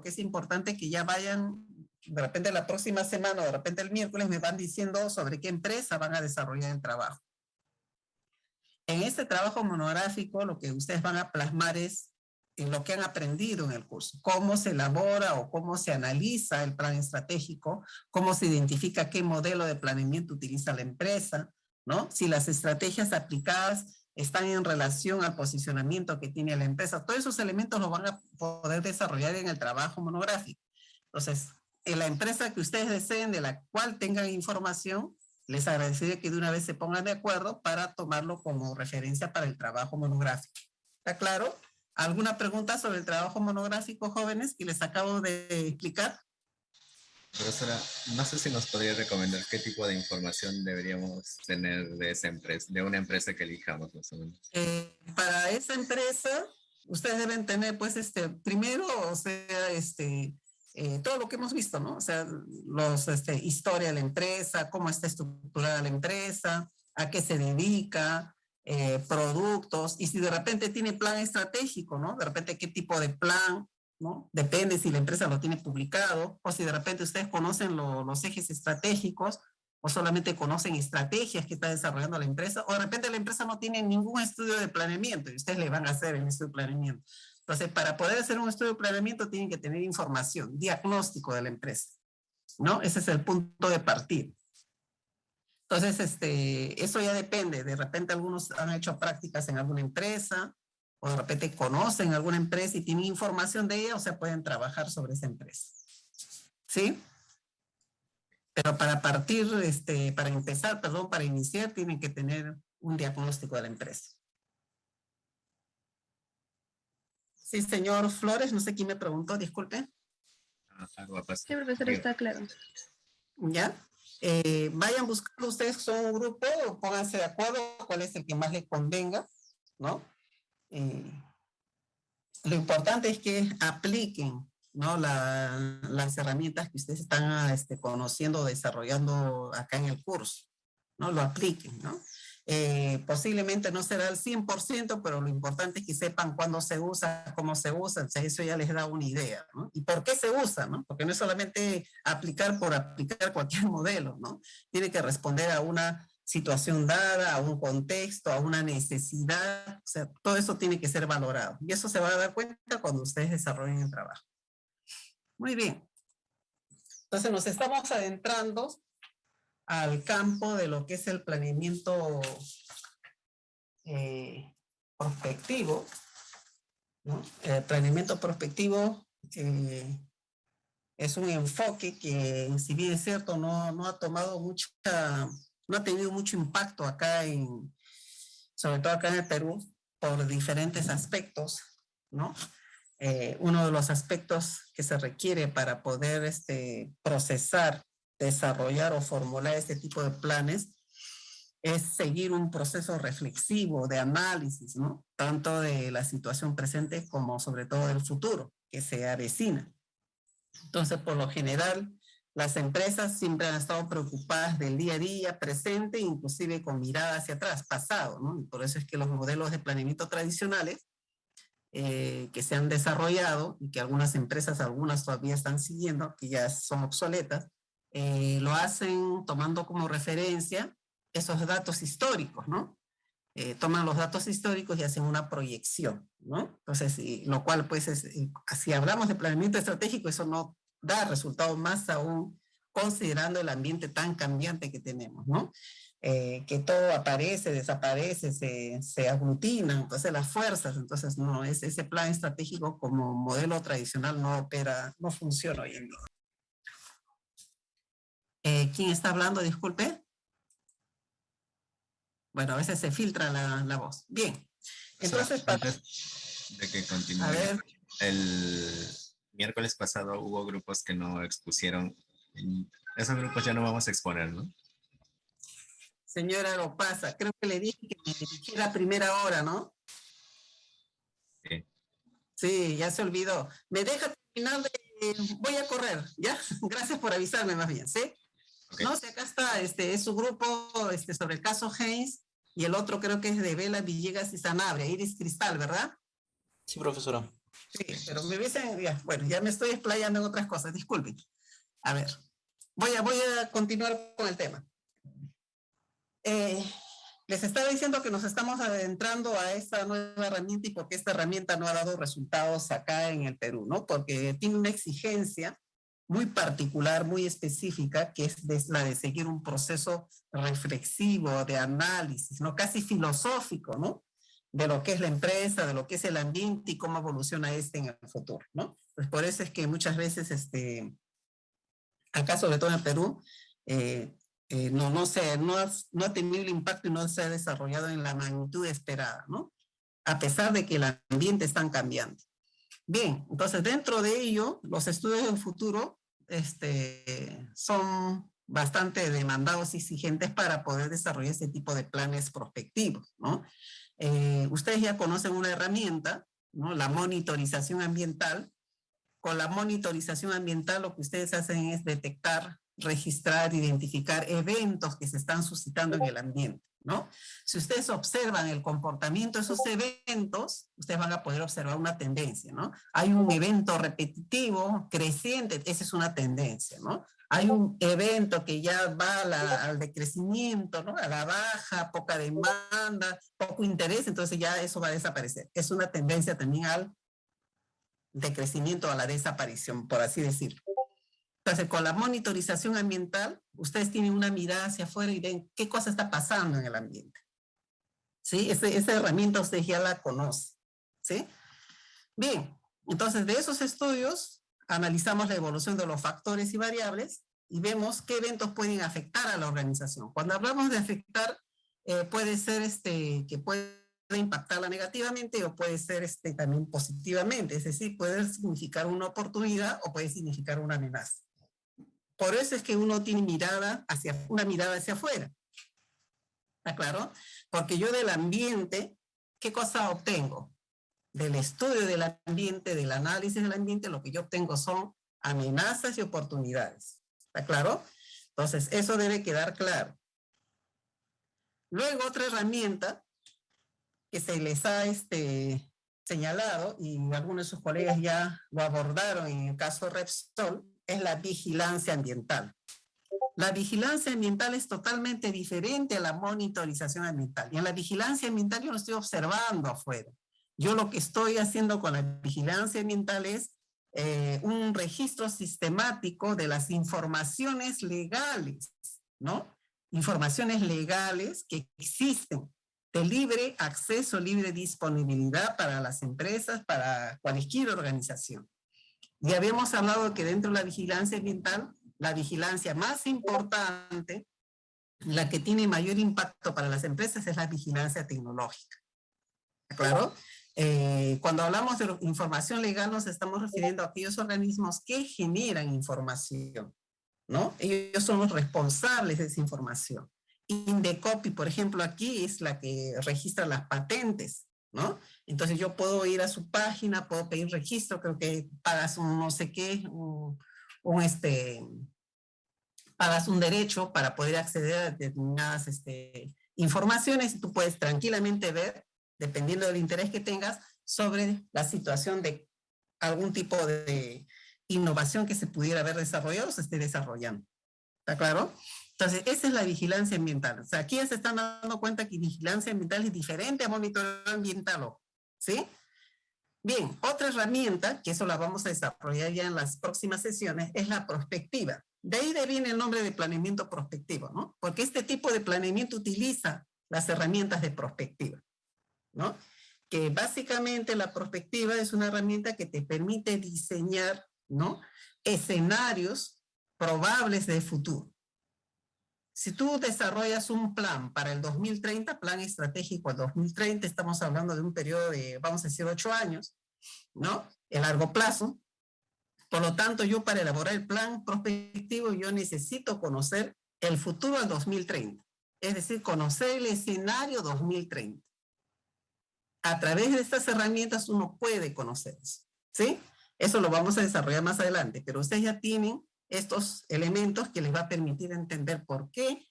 que es importante que ya vayan, de repente la próxima semana o de repente el miércoles me van diciendo sobre qué empresa van a desarrollar el trabajo. En este trabajo monográfico lo que ustedes van a plasmar es en lo que han aprendido en el curso, cómo se elabora o cómo se analiza el plan estratégico, cómo se identifica qué modelo de planeamiento utiliza la empresa, ¿no? Si las estrategias aplicadas están en relación al posicionamiento que tiene la empresa. Todos esos elementos los van a poder desarrollar en el trabajo monográfico. Entonces, en la empresa que ustedes deseen, de la cual tengan información, les agradecería que de una vez se pongan de acuerdo para tomarlo como referencia para el trabajo monográfico. ¿Está claro? ¿Alguna pregunta sobre el trabajo monográfico, jóvenes, que les acabo de explicar? Profesora, no sé si nos podría recomendar qué tipo de información deberíamos tener de esa empresa, de una empresa que elijamos, más o menos. Para esa empresa, ustedes deben tener, pues, primero, o sea, todo lo que hemos visto, ¿no? O sea, historia de la empresa, cómo está estructurada la empresa, a qué se dedica, productos, y si de repente tiene plan estratégico, ¿no? De repente, qué tipo de plan, ¿no? Depende si la empresa lo tiene publicado, o si de repente ustedes conocen los ejes estratégicos, o solamente conocen estrategias que está desarrollando la empresa, o de repente la empresa no tiene ningún estudio de planeamiento y ustedes le van a hacer el estudio de planeamiento. Entonces, para poder hacer un estudio de planeamiento tienen que tener información, diagnóstico de la empresa, ¿no? Ese es el punto de partida. Entonces, eso ya depende. De repente algunos han hecho prácticas en alguna empresa, o de repente conocen alguna empresa y tienen información de ella, o sea, pueden trabajar sobre esa empresa. ¿Sí? Pero para partir, para empezar, perdón, para iniciar, tienen que tener un diagnóstico de la empresa. Sí, señor Flores, no sé quién me preguntó, disculpe. Sí, profesor, está claro. ¿Ya? Vayan buscando ustedes, son un grupo, pónganse de acuerdo cuál es el que más les convenga, ¿no? Lo importante es que apliquen, ¿no? Las herramientas que ustedes están conociendo, desarrollando acá en el curso, ¿no? Lo apliquen, ¿no? Posiblemente no será el 100%, pero lo importante es que sepan cuándo se usa, cómo se usa, o sea, eso ya les da una idea, ¿no? Y por qué se usa, ¿no? Porque no es solamente aplicar por aplicar cualquier modelo, ¿no? Tiene que responder a una situación dada, a un contexto, a una necesidad, o sea, todo eso tiene que ser valorado. Y eso se va a dar cuenta cuando ustedes desarrollen el trabajo. Muy bien. Entonces nos estamos adentrando al campo de lo que es el planeamiento prospectivo, ¿no? El planeamiento prospectivo es un enfoque que, si bien es cierto, no ha tomado no ha tenido mucho impacto acá sobre todo acá en el Perú, por diferentes aspectos, ¿no? Uno de los aspectos que se requiere para poder procesar, desarrollar o formular este tipo de planes es seguir un proceso reflexivo de análisis, ¿no? Tanto de la situación presente como sobre todo del futuro que se avecina. Entonces, por lo general, las empresas siempre han estado preocupadas del día a día, presente, inclusive con mirada hacia atrás, pasado, ¿no? Y por eso es que los modelos de planeamiento tradicionales que se han desarrollado y que algunas empresas, algunas todavía están siguiendo, que ya son obsoletas, lo hacen tomando como referencia esos datos históricos, ¿no? Toman los datos históricos y hacen una proyección, ¿no? Entonces, lo cual, pues, si hablamos de planeamiento estratégico, eso no da resultados, más aún considerando el ambiente tan cambiante que tenemos, ¿no? Que todo aparece, desaparece, se aglutina, entonces las fuerzas, entonces no, ese plan estratégico como modelo tradicional no opera, no funciona hoy en día. ¿Quién está hablando? Disculpe. Bueno, a veces se filtra la voz. Bien. Entonces, antes de que continúe, el miércoles pasado hubo grupos que no expusieron. Esos grupos ya no vamos a exponer, ¿no? Señora Lopasa, creo que le dije que me dijera a primera hora, ¿no? Sí. Sí, ya se olvidó. Me deja terminar voy a correr, ¿ya? Gracias por avisarme más bien, ¿sí? Okay. No, si acá está, es su grupo sobre el caso Haynes, y el otro creo que es de Vela, Villegas y Sanabria, Iris Cristal, ¿verdad? Sí, profesora. Sí, pero me hubiesen, ya, bueno, ya me estoy explayando en otras cosas, disculpen. A ver, voy a continuar con el tema. Les estaba diciendo que nos estamos adentrando a esta nueva herramienta y porque esta herramienta no ha dado resultados acá en el Perú, ¿no? Porque tiene una exigencia muy particular, muy específica, que es la de seguir un proceso reflexivo, de análisis, ¿no? Casi filosófico, ¿no? De lo que es la empresa, de lo que es el ambiente y cómo evoluciona este en el futuro, ¿no? Pues por eso es que muchas veces, acá sobre todo en el Perú, no ha tenido el impacto y no se ha desarrollado en la magnitud esperada, ¿no? A pesar de que el ambiente está cambiando. Bien, entonces dentro de ello, los estudios del futuro son bastante demandados y exigentes para poder desarrollar este tipo de planes prospectivos, ¿no? Ustedes ya conocen una herramienta, ¿no? La monitorización ambiental. Con la monitorización ambiental lo que ustedes hacen es detectar, registrar, identificar eventos que se están suscitando en el ambiente, ¿no? Si ustedes observan el comportamiento de esos eventos, ustedes van a poder observar una tendencia, ¿no? Hay un evento repetitivo, creciente, esa es una tendencia, ¿no? Hay un evento que ya va al decrecimiento, ¿no? A la baja, poca demanda, poco interés, entonces ya eso va a desaparecer. Es una tendencia también al decrecimiento, a la desaparición, por así decirlo. Entonces, con la monitorización ambiental, ustedes tienen una mirada hacia afuera y ven qué cosa está pasando en el ambiente. ¿Sí? Esa herramienta ustedes ya la conocen. ¿Sí? Bien, entonces de esos estudios analizamos la evolución de los factores y variables y vemos qué eventos pueden afectar a la organización. Cuando hablamos de afectar, puede ser que puede impactarla negativamente o puede ser también positivamente, es decir, puede significar una oportunidad o puede significar una amenaza. Por eso es que uno tiene una mirada hacia afuera. ¿Está claro? Porque yo del ambiente, ¿qué cosa obtengo? Del estudio del ambiente, del análisis del ambiente, lo que yo obtengo son amenazas y oportunidades. ¿Está claro? Entonces, eso debe quedar claro. Luego, otra herramienta que se les ha señalado, y algunos de sus colegas ya lo abordaron en el caso Repsol, es la vigilancia ambiental. La vigilancia ambiental es totalmente diferente a la monitorización ambiental. Y en la vigilancia ambiental yo lo estoy observando afuera. Yo lo que estoy haciendo con la vigilancia ambiental es un registro sistemático de las informaciones legales, ¿no? Informaciones legales que existen de libre acceso, libre disponibilidad para las empresas, para cualquier organización. Ya habíamos hablado que dentro de la vigilancia ambiental, la vigilancia más importante, la que tiene mayor impacto para las empresas, es la vigilancia tecnológica. ¿Claro? Cuando hablamos de información legal, nos estamos refiriendo a aquellos organismos que generan información, ¿no? Ellos son los responsables de esa información. Indecopi, por ejemplo, aquí es la que registra las patentes, ¿no? Entonces yo puedo ir a su página, puedo pedir registro, creo que pagas un no sé qué, pagas un derecho para poder acceder a determinadas informaciones y tú puedes tranquilamente ver, dependiendo del interés que tengas, sobre la situación de algún tipo de innovación que se pudiera haber desarrollado o se esté desarrollando. ¿Está claro? Entonces, esa es la vigilancia ambiental. O sea, aquí ya se están dando cuenta que vigilancia ambiental es diferente a monitoreo ambiental, ¿sí? Bien, otra herramienta, que eso la vamos a desarrollar ya en las próximas sesiones, es la prospectiva. De ahí viene el nombre de planeamiento prospectivo, ¿no? Porque este tipo de planeamiento utiliza las herramientas de prospectiva, ¿no? Que básicamente la prospectiva es una herramienta que te permite diseñar, ¿no? Escenarios probables de futuro. Si tú desarrollas un plan para el 2030, plan estratégico al 2030, estamos hablando de un periodo de, vamos a decir, 8 años, ¿no? En largo plazo. Por lo tanto, yo para elaborar el plan prospectivo, yo necesito conocer el futuro al 2030. Es decir, conocer el escenario 2030. A través de estas herramientas uno puede conocer eso, ¿sí? Eso lo vamos a desarrollar más adelante, pero ustedes ya tienen estos elementos que les va a permitir entender por qué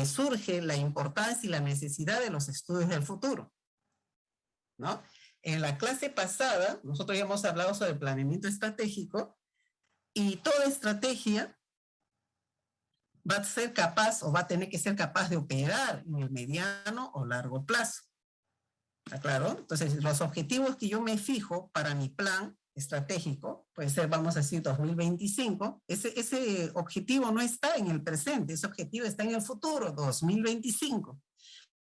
surge la importancia y la necesidad de los estudios del futuro, ¿no? en la clase pasada, nosotros ya hemos hablado sobre el planeamiento estratégico y toda estrategia va a ser capaz o va a tener que ser capaz de operar en el mediano o largo plazo. ¿Está claro? Entonces, los objetivos que yo me fijo para mi plan estratégico, puede ser, vamos a decir, 2025, ese objetivo no está en el presente, ese objetivo está en el futuro, 2025.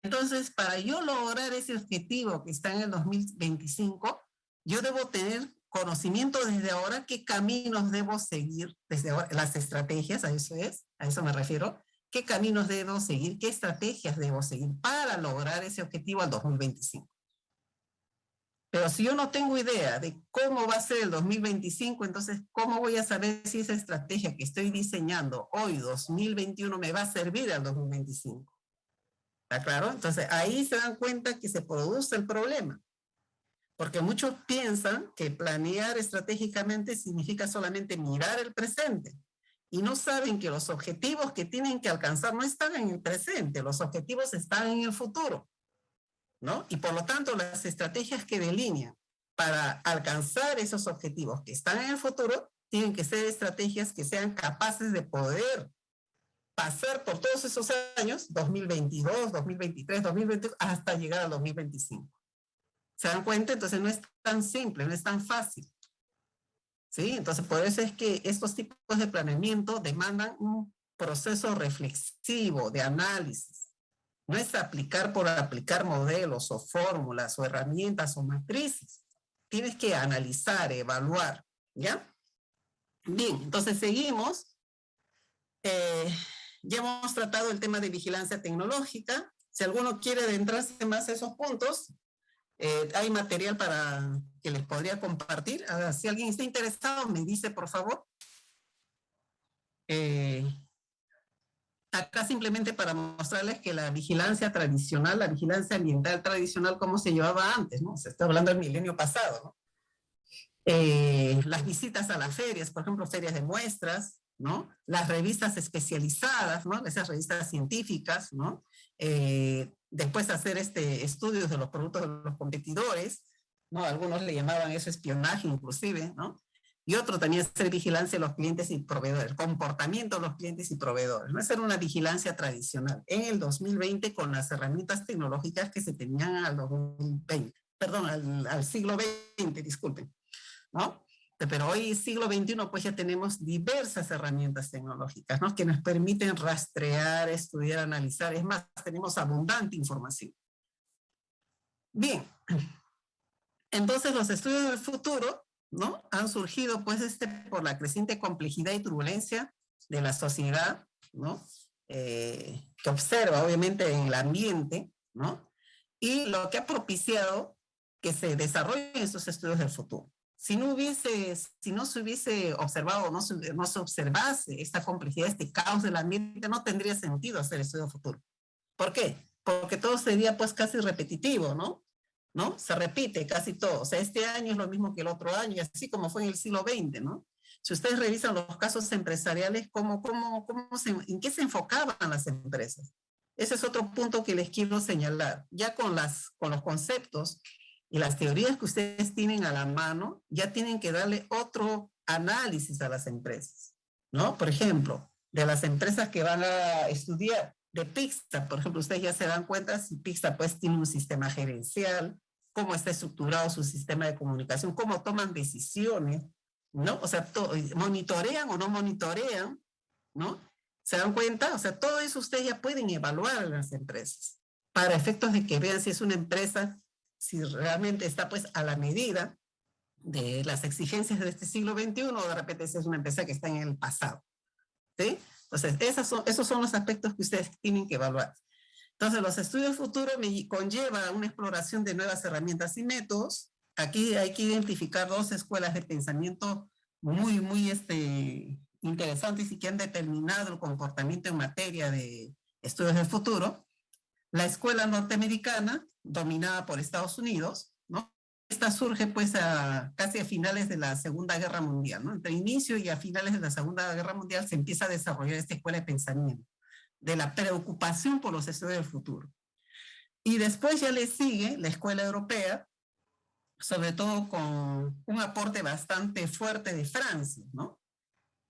Entonces, para yo lograr ese objetivo que está en el 2025, yo debo tener conocimiento desde ahora qué caminos debo seguir, desde ahora, las estrategias, a eso me refiero, qué caminos debo seguir, qué estrategias debo seguir para lograr ese objetivo al 2025. Pero si yo no tengo idea de cómo va a ser el 2025, entonces, ¿cómo voy a saber si esa estrategia que estoy diseñando hoy, 2021, me va a servir al 2025? ¿Está claro? Entonces, ahí se dan cuenta que se produce el problema. Porque muchos piensan que planear estratégicamente significa solamente mirar el presente. Y no saben que los objetivos que tienen que alcanzar no están en el presente, los objetivos están en el futuro, ¿no? Y por lo tanto, las estrategias que delinean para alcanzar esos objetivos que están en el futuro tienen que ser estrategias que sean capaces de poder pasar por todos esos años, 2022, 2023, 2022, hasta llegar al 2025. ¿Se dan cuenta? Entonces no es tan simple, no es tan fácil. ¿Sí? Entonces por eso es que estos tipos de planeamiento demandan un proceso reflexivo de análisis. No es aplicar por aplicar modelos o fórmulas o herramientas o matrices. Tienes que analizar, evaluar, ¿ya? Bien, entonces seguimos. Ya hemos tratado el tema de vigilancia tecnológica. Si alguno quiere adentrarse más a esos puntos, hay material para que les podría compartir. Si alguien está interesado, me dice, por favor. Acá simplemente para mostrarles que la vigilancia tradicional, la vigilancia ambiental tradicional, como se llevaba antes, ¿no? Se está hablando del milenio pasado, ¿no? Las visitas a las ferias, por ejemplo, ferias de muestras, ¿no? Las revistas especializadas, ¿no? Esas revistas científicas, ¿no? Después hacer estudios de los productos de los competidores, ¿no? Algunos le llamaban eso espionaje inclusive, ¿no? Y otro también hacer vigilancia de los clientes y proveedores, comportamiento de los clientes y proveedores, no hacer una vigilancia tradicional. En el 2020 con las herramientas tecnológicas que se tenían al 2020, perdón, al siglo XX, disculpen, ¿no? Pero hoy, siglo XXI, pues ya tenemos diversas herramientas tecnológicas, ¿no? Que nos permiten rastrear, estudiar, analizar. Es más, tenemos abundante información. Bien. Entonces, los estudios del futuro, ¿no? Han surgido, pues, por la creciente complejidad y turbulencia de la sociedad, ¿no? Que observa, obviamente, en el ambiente, ¿no? Y lo que ha propiciado que se desarrollen estos estudios del futuro. Si no se hubiese observado, no se observase esta complejidad, este caos del ambiente, no tendría sentido hacer estudio futuro. ¿Por qué? Porque todo sería pues casi repetitivo, ¿no? Se repite casi todo. O sea, este año es lo mismo que el otro año, y así como fue en el siglo XX, ¿no? Si ustedes revisan los casos empresariales, ¿en qué se enfocaban las empresas? Ese es otro punto que les quiero señalar. Ya con los conceptos y las teorías que ustedes tienen a la mano, ya tienen que darle otro análisis a las empresas, ¿no? Por ejemplo, de las empresas que van a estudiar, de Pixar, por ejemplo, ustedes ya se dan cuenta si Pixar pues tiene un sistema gerencial, cómo está estructurado su sistema de comunicación, cómo toman decisiones, ¿no? O sea, monitorean o no monitorean, ¿no? ¿Se dan cuenta? O sea, todo eso ustedes ya pueden evaluar en las empresas para efectos de que vean si es una empresa, si realmente está pues a la medida de las exigencias de este siglo XXI o de repente si es una empresa que está en el pasado. ¿Sí? Entonces, esos son los aspectos que ustedes tienen que evaluar. Entonces, los estudios futuros me conlleva una exploración de nuevas herramientas y métodos. Aquí hay que identificar dos escuelas de pensamiento muy, muy interesantes y que han determinado el comportamiento en materia de estudios del futuro. La escuela norteamericana, dominada por Estados Unidos, ¿no? Esta surge pues casi a finales de la Segunda Guerra Mundial, ¿no? Entre inicio y a finales de la Segunda Guerra Mundial se empieza a desarrollar esta escuela de pensamiento, de la preocupación por los estudios del futuro. Y después ya le sigue la escuela europea, sobre todo con un aporte bastante fuerte de Francia, ¿no?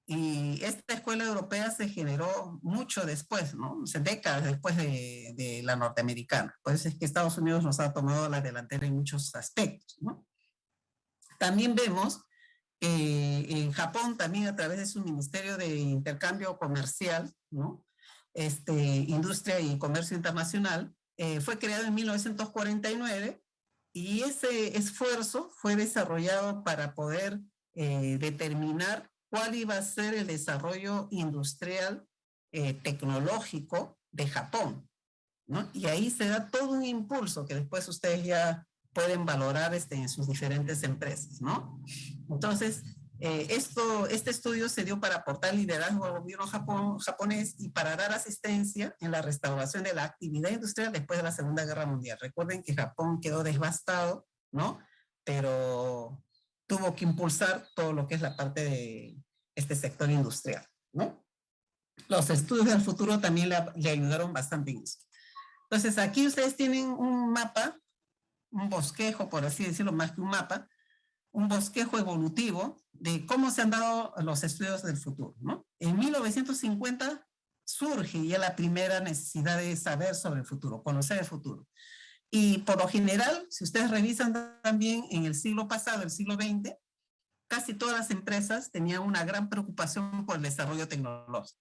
Y esta escuela europea se generó mucho después, ¿no? O sea, décadas después de la norteamericana. Por eso es que Estados Unidos nos ha tomado la delantera en muchos aspectos, ¿no? También vemos que en Japón, también a través de su Ministerio de Intercambio Comercial, ¿no? Industria y Comercio Internacional, fue creado en 1949 y ese esfuerzo fue desarrollado para poder determinar cuál iba a ser el desarrollo industrial tecnológico de Japón, ¿no? Y ahí se da todo un impulso que después ustedes ya pueden valorar en sus diferentes empresas, ¿no? Entonces, este estudio se dio para aportar liderazgo al gobierno japonés y para dar asistencia en la restauración de la actividad industrial después de la Segunda Guerra Mundial. Recuerden que Japón quedó devastado, ¿no? Pero tuvo que impulsar todo lo que es la parte de este sector industrial, ¿no? Los estudios del futuro también le ayudaron bastante en eso. Entonces, aquí ustedes tienen un mapa, un bosquejo, por así decirlo, más que un mapa, un bosquejo evolutivo de cómo se han dado los estudios del futuro, ¿no? En 1950 surge ya la primera necesidad de saber sobre el futuro, conocer el futuro. Y por lo general, si ustedes revisan también en el siglo pasado, el siglo XX, casi todas las empresas tenían una gran preocupación por el desarrollo tecnológico.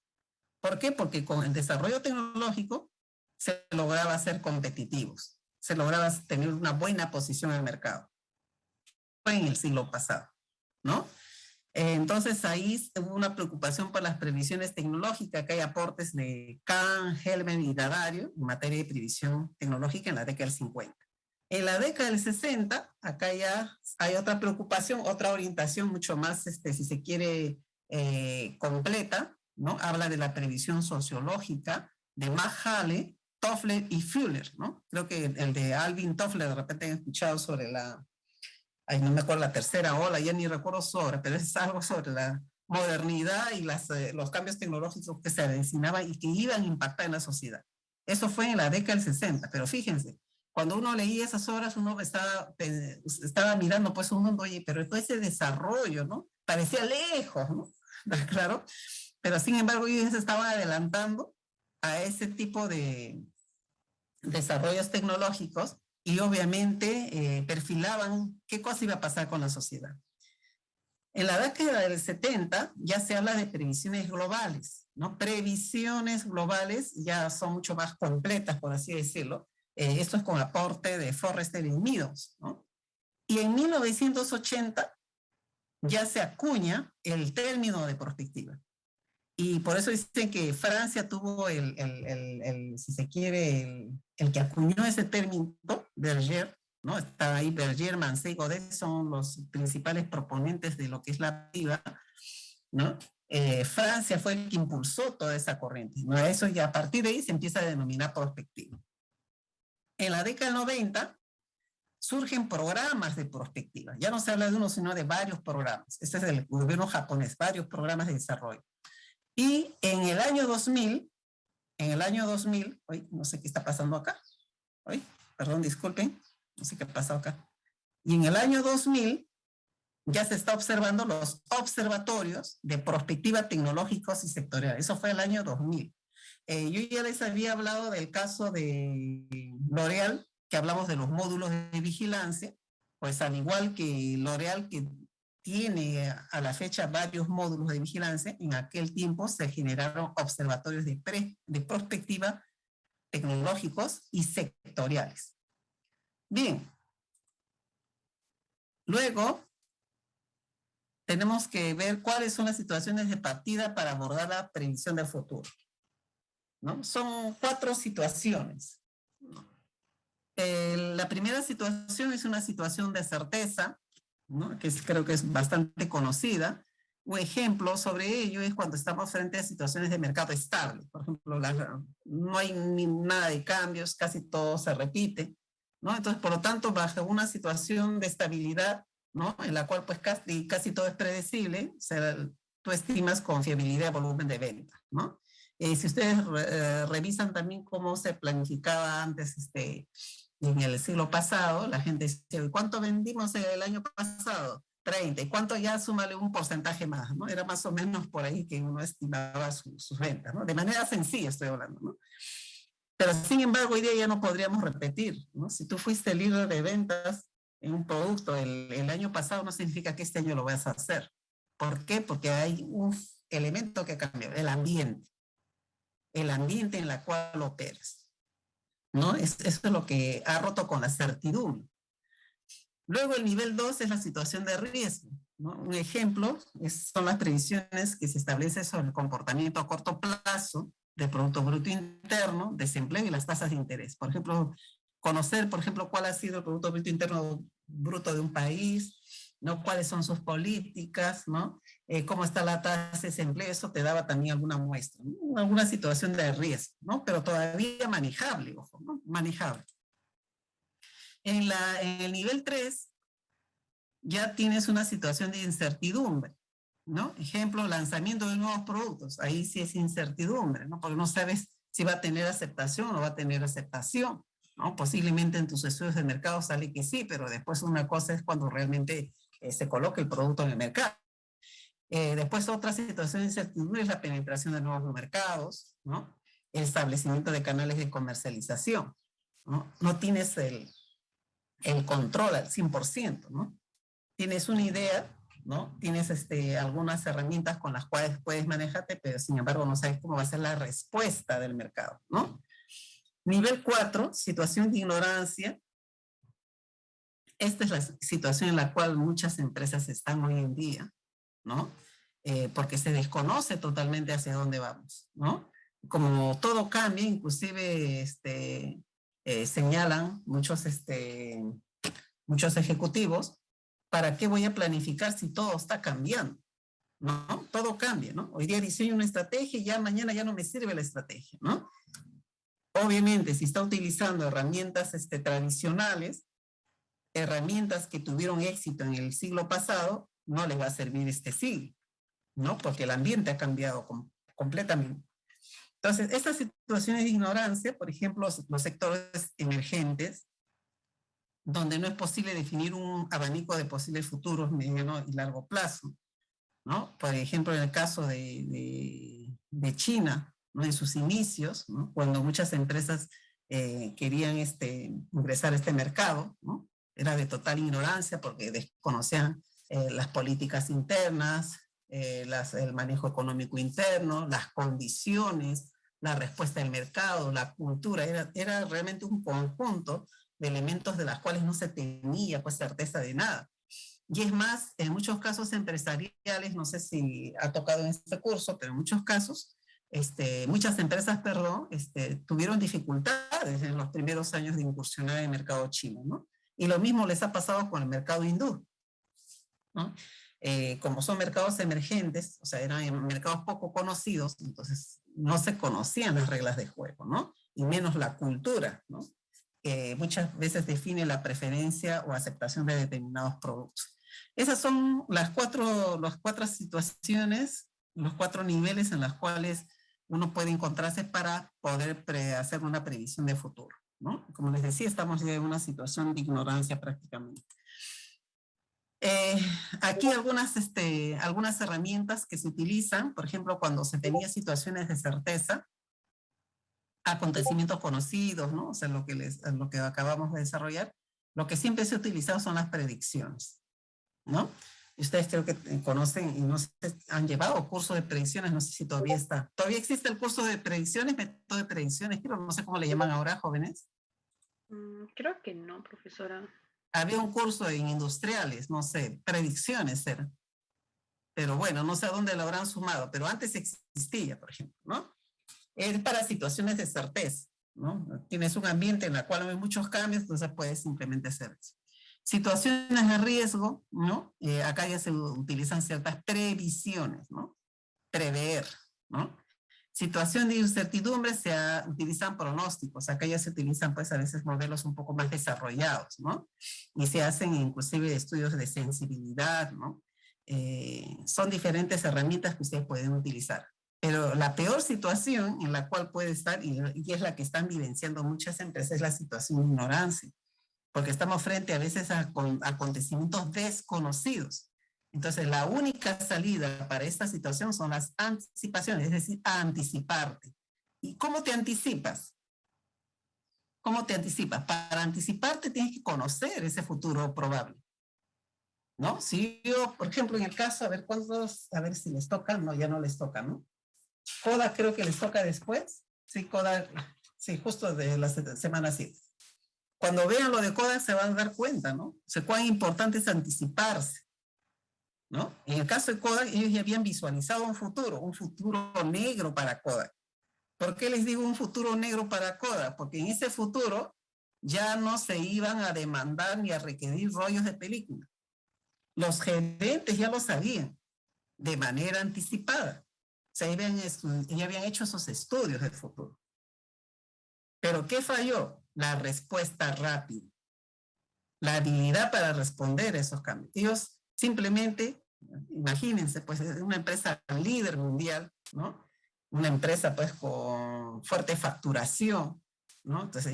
¿Por qué? Porque con el desarrollo tecnológico se lograba ser competitivos, se lograba tener una buena posición en el mercado. Fue en el siglo pasado, ¿no? Entonces ahí hubo una preocupación por las previsiones tecnológicas, que hay aportes de Kahn, Hellman y Daddario en materia de previsión tecnológica en la década del 50. En la década del 60, acá ya hay otra preocupación, otra orientación mucho más, si se quiere, completa, ¿no? Habla de la previsión sociológica de Mahalle, Toffler y Fuller, ¿no? Creo que el de Alvin Toffler, de repente han escuchado sobre no me acuerdo, la tercera ola, ya ni recuerdo sobre, pero es algo sobre la modernidad y los cambios tecnológicos que se avecinaban y que iban a impactar en la sociedad. Eso fue en la década del 60, pero fíjense, cuando uno leía esas obras, uno estaba mirando pues un mundo, oye, pero todo ese desarrollo, ¿no? Parecía lejos, ¿no? Claro, pero sin embargo ellos se estaban adelantando a ese tipo de desarrollos tecnológicos y obviamente perfilaban qué cosa iba a pasar con la sociedad. En la década del 70 ya se habla de previsiones globales, ¿no? Previsiones globales ya son mucho más completas, por así decirlo. Esto es con aporte de Forrester y Meadows, ¿no? Y en 1980 ya se acuña el término de prospectiva. Y por eso dicen que Francia tuvo si se quiere, el que acuñó ese término, Berger, ¿no? Está ahí Berger, Mancé y Godet, son los principales proponentes de lo que es la PIVA, ¿no? Francia fue el que impulsó toda esa corriente, ¿no? Eso ya a partir de ahí se empieza a denominar prospectiva. En la década del 90 surgen programas de prospectiva. Ya no se habla de uno, sino de varios programas. Este es el gobierno japonés, varios programas de desarrollo. Y en el año 2000, hoy no sé qué está pasando acá, hoy, perdón, disculpen, no sé qué ha pasado acá. Y en el año 2000 ya se está observando los observatorios de prospectiva tecnológicos y sectoriales. Eso fue el año 2000. Yo ya les había hablado del caso de L'Oréal, que hablamos de los módulos de vigilancia, pues al igual que L'Oréal, que tiene a la fecha varios módulos de vigilancia, en aquel tiempo se generaron observatorios de prospectiva tecnológicos y sectoriales. Bien, luego tenemos que ver cuáles son las situaciones de partida para abordar la previsión del futuro, ¿no? Son 4 situaciones. La primera situación es una situación de certeza, ¿no? Creo que es bastante conocida. Un ejemplo sobre ello es cuando estamos frente a situaciones de mercado estable. Por ejemplo, no hay nada de cambios, casi todo se repite, ¿no? Entonces, por lo tanto, bajo una situación de estabilidad, ¿no? En la cual pues casi todo es predecible, tú estimas confiabilidad de volumen de venta, ¿no? Si ustedes revisan también cómo se planificaba antes en el siglo pasado, la gente decía, ¿cuánto vendimos el año pasado? 30. ¿Y cuánto ya? Súmale un porcentaje más, ¿no? Era más o menos por ahí que uno estimaba sus ventas, ¿no? De manera sencilla estoy hablando, ¿no? Pero sin embargo, hoy día ya no podríamos repetir, ¿no? Si tú fuiste líder de ventas en un producto el año pasado, no significa que este año lo vas a hacer. ¿Por qué? Porque hay un elemento que cambia, el ambiente en el cual operas, ¿no? Eso es lo que ha roto con la certidumbre. Luego el nivel 2 es la situación de riesgo, ¿no? Un ejemplo son las previsiones que se establecen sobre el comportamiento a corto plazo del Producto Bruto Interno, desempleo y las tasas de interés. Por ejemplo, conocer, por ejemplo, cuál ha sido el Producto Bruto Interno bruto de un país, ¿no? Cuáles son sus políticas, ¿no? Cómo está la tasa de desempleo, eso te daba también alguna muestra, ¿no? Alguna situación de riesgo, ¿no? Pero todavía manejable, ojo, ¿no? Manejable. En el nivel 3 ya tienes una situación de incertidumbre, ¿no? Ejemplo, lanzamiento de nuevos productos. Ahí sí es incertidumbre, ¿no? Porque no sabes si va a tener aceptación o no va a tener aceptación, ¿no? Posiblemente en tus estudios de mercado sale que sí, pero después una cosa es cuando realmente se coloca el producto en el mercado. Después otra situación de incertidumbre es la penetración de nuevos mercados, ¿no? El establecimiento de canales de comercialización, ¿no? No tienes el control al 100%, ¿no? Tienes una idea, ¿no? Tienes algunas herramientas con las cuales puedes manejarte, pero sin embargo no sabes cómo va a ser la respuesta del mercado, ¿no? Nivel 4, situación de ignorancia. Esta es la situación en la cual muchas empresas están hoy en día, ¿no? Porque se desconoce totalmente hacia dónde vamos, ¿no? Como todo cambia, inclusive señalan muchos ejecutivos, ¿para qué voy a planificar si todo está cambiando? ¿No? Todo cambia, ¿no? Hoy día diseño una estrategia y ya mañana ya no me sirve la estrategia, ¿no? Obviamente, si está utilizando herramientas tradicionales, herramientas que tuvieron éxito en el siglo pasado, no les va a servir este siglo, ¿no? Porque el ambiente ha cambiado completamente. Entonces, estas situaciones de ignorancia, por ejemplo, los sectores emergentes, donde no es posible definir un abanico de posibles futuros mediano y largo plazo, ¿no? Por ejemplo, en el caso de China, ¿no? En sus inicios, ¿no? Cuando muchas empresas querían ingresar a este mercado, ¿no? Era de total ignorancia porque desconocían las políticas internas, el manejo económico interno, las condiciones, la respuesta del mercado, la cultura. Era realmente un conjunto de elementos de las cuales no se tenía pues certeza de nada. Y es más, en muchos casos empresariales, no sé si ha tocado en este curso, pero en muchos casos, muchas empresas, tuvieron dificultades en los primeros años de incursionar en el mercado chino, ¿no? Y lo mismo les ha pasado con el mercado hindú, ¿no? Como son mercados emergentes, o sea, eran mercados poco conocidos, entonces no se conocían las reglas de juego, ¿no? Y menos la cultura, ¿no? Que muchas veces define la preferencia o aceptación de determinados productos. Esas son las cuatro situaciones, los 4 niveles en los cuales uno puede encontrarse para poder hacer una previsión de futuro, ¿no? Como les decía, estamos ya en una situación de ignorancia prácticamente. Aquí algunas herramientas que se utilizan, por ejemplo, cuando se tenía situaciones de certeza, acontecimientos conocidos, ¿no? O sea, lo que acabamos de desarrollar, lo que siempre se ha utilizado son las predicciones, ¿no? Y ustedes creo que conocen y no sé, han llevado curso de predicciones, no sé si todavía está. ¿Todavía existe el curso de predicciones, método de predicciones? Creo, no sé cómo le llaman ahora, jóvenes. Creo que no, profesora. Había un curso en industriales, no sé, predicciones era. Pero bueno, no sé a dónde lo habrán sumado, pero antes existía, por ejemplo, ¿no? Es para situaciones de certeza, ¿no? Tienes un ambiente en el cual hay muchos cambios, entonces puedes simplemente hacer eso. Situaciones de riesgo, ¿no? Acá ya se utilizan ciertas previsiones, ¿no? Prever, ¿no? Situación de incertidumbre se utilizan pronósticos, acá ya se utilizan pues a veces modelos un poco más desarrollados, ¿no? Y se hacen inclusive estudios de sensibilidad, ¿no? Son diferentes herramientas que ustedes pueden utilizar. Pero la peor situación en la cual puede estar, y es la que están vivenciando muchas empresas, es la situación de ignorancia, porque estamos frente a veces a acontecimientos desconocidos. Entonces, la única salida para esta situación son las anticipaciones, es decir, anticiparte. ¿Y cómo te anticipas? ¿Cómo te anticipas? Para anticiparte tienes que conocer ese futuro probable, ¿no? Si yo, por ejemplo, en el caso, a ver cuántos, a ver si les toca, no, ya no les toca, ¿no? Kodak creo que les toca después, sí, Kodak, sí, justo de la semana 7. Cuando vean lo de Kodak se van a dar cuenta, ¿no? O sea, cuán importante es anticiparse, ¿no? En el caso de Kodak, ellos ya habían visualizado un futuro negro para Kodak. ¿Por qué les digo un futuro negro para Kodak? Porque en ese futuro ya no se iban a demandar ni a requerir rollos de película. Los gerentes ya lo sabían de manera anticipada. O sea, ya habían hecho esos estudios del futuro. ¿Pero qué falló? La respuesta rápida. La habilidad para responder a esos cambios. Ellos simplemente, imagínense, pues es una empresa líder mundial, ¿no? Una empresa pues con fuerte facturación, ¿no? Entonces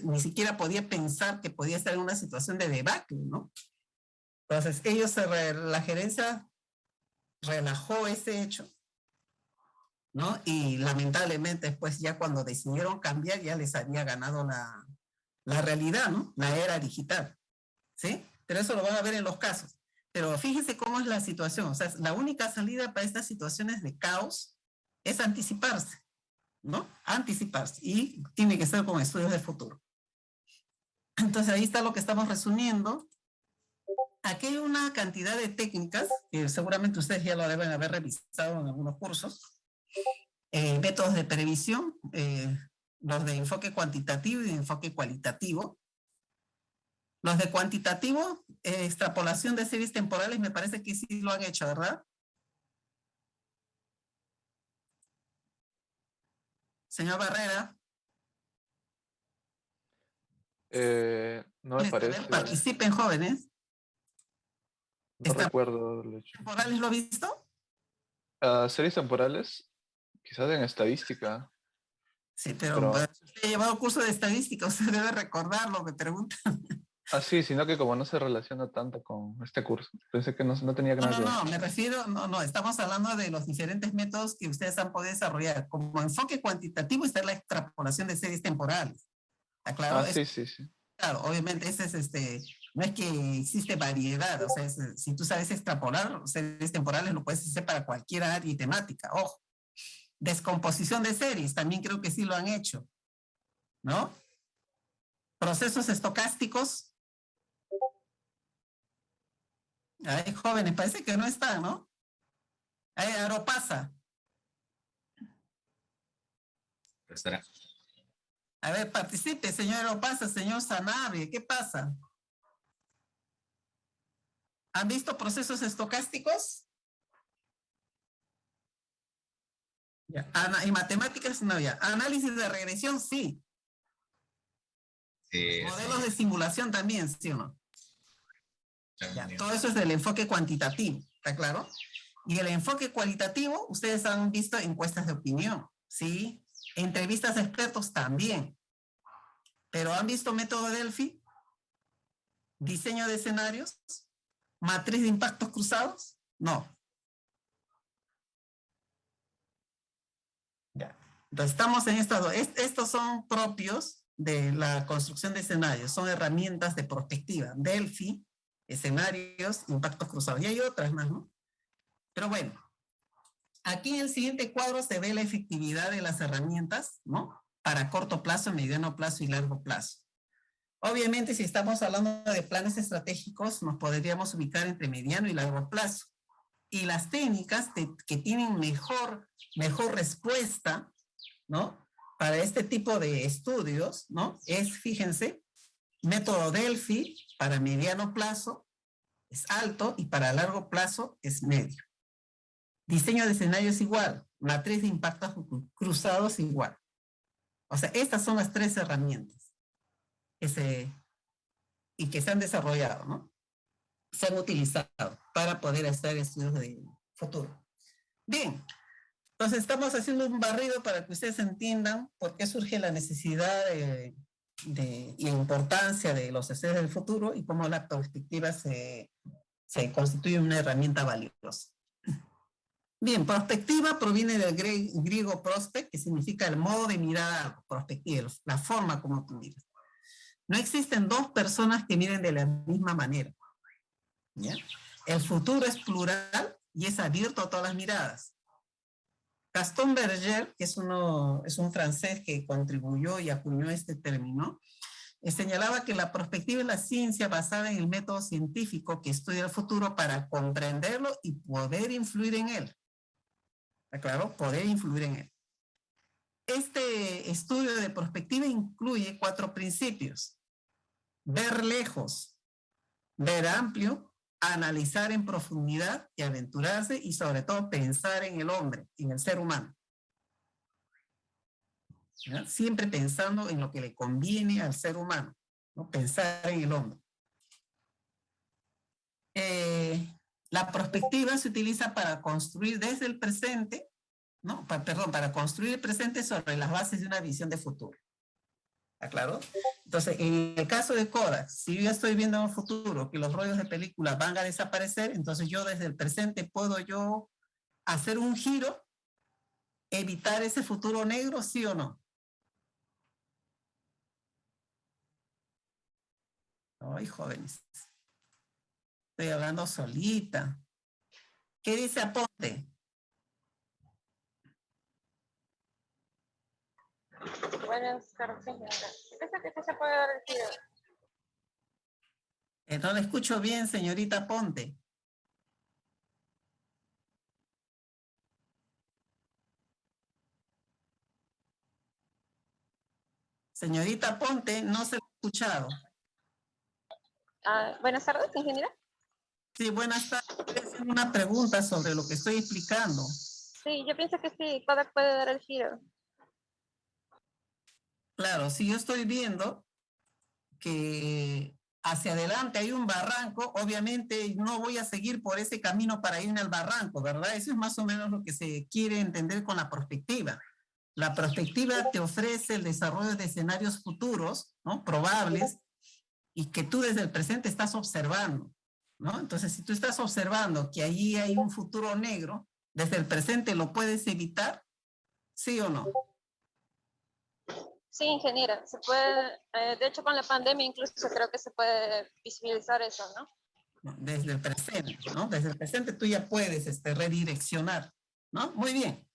ni siquiera podía pensar que podía estar en una situación de debacle, ¿no? Entonces la gerencia relajó ese hecho, ¿no? Y lamentablemente después ya cuando decidieron cambiar ya les había ganado la realidad, ¿no? La era digital, ¿sí? Pero eso lo van a ver en los casos. Pero fíjense cómo es la situación. O sea, la única salida para estas situaciones de caos es anticiparse, ¿no? Anticiparse. Y tiene que ser con estudios del futuro. Entonces ahí está lo que estamos resumiendo. Aquí hay una cantidad de técnicas que seguramente ustedes ya lo deben haber revisado en algunos cursos. Métodos de previsión, los de enfoque cuantitativo y de enfoque cualitativo. Los de cuantitativo, extrapolación de series temporales, me parece que sí lo han hecho, ¿verdad? Señor Barrera. No me parece. Participen, jóvenes. No recuerdo. ¿Temporales lo ha visto? Series temporales, quizás en estadística. Sí, pero usted ha llevado curso de estadística, usted debe recordarlo, me preguntan. Sí, sino que como no se relaciona tanto con este curso, pensé que no tenía nada que ver. No, me refiero, estamos hablando de los diferentes métodos que ustedes han podido desarrollar. Como enfoque cuantitativo está la extrapolación de series temporales. ¿Está claro? Sí. Claro, obviamente no es que existe variedad, o sea, si tú sabes extrapolar series temporales lo puedes hacer para cualquier área y temática. Ojo, descomposición de series, también creo que sí lo han hecho, ¿no? Procesos estocásticos. Ay, jóvenes, parece que no están, ¿no? Aeropasa. Profesora. A ver, participe, señor Aeropasa, señor Sanabria, ¿qué pasa? ¿Han visto procesos estocásticos? Ya. En matemáticas no, ya. Análisis de regresión, sí. Modelos de simulación también, ¿sí o no? Ya, todo eso es del enfoque cuantitativo, ¿está claro? Y el enfoque cualitativo, ustedes han visto encuestas de opinión, ¿sí? Entrevistas de expertos también. Pero ¿han visto método Delphi? Diseño de escenarios, matriz de impactos cruzados, no. Ya. Entonces estamos en estas dos. Estos son propios de la construcción de escenarios, son herramientas de perspectiva. Delphi, escenarios, impactos cruzados. Y hay otras más, ¿no? Pero bueno, aquí en el siguiente cuadro se ve la efectividad de las herramientas, ¿no? Para corto plazo, mediano plazo y largo plazo. Obviamente, si estamos hablando de planes estratégicos, nos podríamos ubicar entre mediano y largo plazo. Y las técnicas que tienen mejor respuesta, ¿no? Para este tipo de estudios, ¿no? Es, fíjense, método Delphi para mediano plazo es alto y para largo plazo es medio. Diseño de escenarios igual, matriz de impactos cruzados igual. O sea, estas son las tres herramientas que se han desarrollado, ¿no? Se han utilizado para poder hacer estudios de futuro. Bien, Entonces estamos haciendo un barrido para que ustedes entiendan por qué surge la necesidad y importancia de los estudios del futuro y cómo la perspectiva se constituye una herramienta valiosa. Bien, perspectiva proviene del griego prospect, que significa el modo de mirar, perspectiva, la forma como tú miras. No existen dos personas que miren de la misma manera. ¿Ya? El futuro es plural y es abierto a todas las miradas. Gaston Berger, que es un francés que contribuyó y acuñó este término, señalaba que la perspectiva es la ciencia basada en el método científico que estudia el futuro para comprenderlo y poder influir en él. Claro, poder influir en él. Este estudio de perspectiva incluye 4 principios: ver lejos, ver amplio, analizar en profundidad y aventurarse, y sobre todo pensar en el hombre, en el ser humano. ¿Ya? Siempre pensando en lo que le conviene al ser humano, ¿no? Pensar en el hombre. La perspectiva se utiliza para construir desde el presente, ¿no? Para construir el presente sobre las bases de una visión de futuro. ¿Está claro? Entonces, en el caso de Kodak, si yo ya estoy viendo en el futuro que los rollos de película van a desaparecer, entonces yo desde el presente puedo yo hacer un giro, evitar ese futuro negro, ¿sí o no? Ay, jóvenes. Estoy hablando solita. ¿Qué dice Aponte? Buenas tardes, señora. Pienso que sí se puede dar el giro. No le escucho bien, señorita Aponte. Señorita Aponte, no se lo he escuchado. Buenas tardes, ingeniera. Sí, buenas tardes. Estoy haciendo una pregunta sobre lo que estoy explicando. Sí, yo pienso que sí, Kodak puede dar el giro. Claro, si yo estoy viendo que hacia adelante hay un barranco, obviamente no voy a seguir por ese camino para irme al barranco, ¿verdad? Eso es más o menos lo que se quiere entender con la perspectiva. La perspectiva te ofrece el desarrollo de escenarios futuros, ¿no? Probables, y que tú desde el presente estás observando, ¿no? Entonces, si tú estás observando que allí hay un futuro negro, desde el presente lo puedes evitar, ¿sí o no? Sí, ingeniera, se puede, de hecho con la pandemia incluso creo que se puede visibilizar eso, ¿no? Desde el presente, ¿no? Desde el presente tú ya puedes redireccionar, ¿no? Muy bien.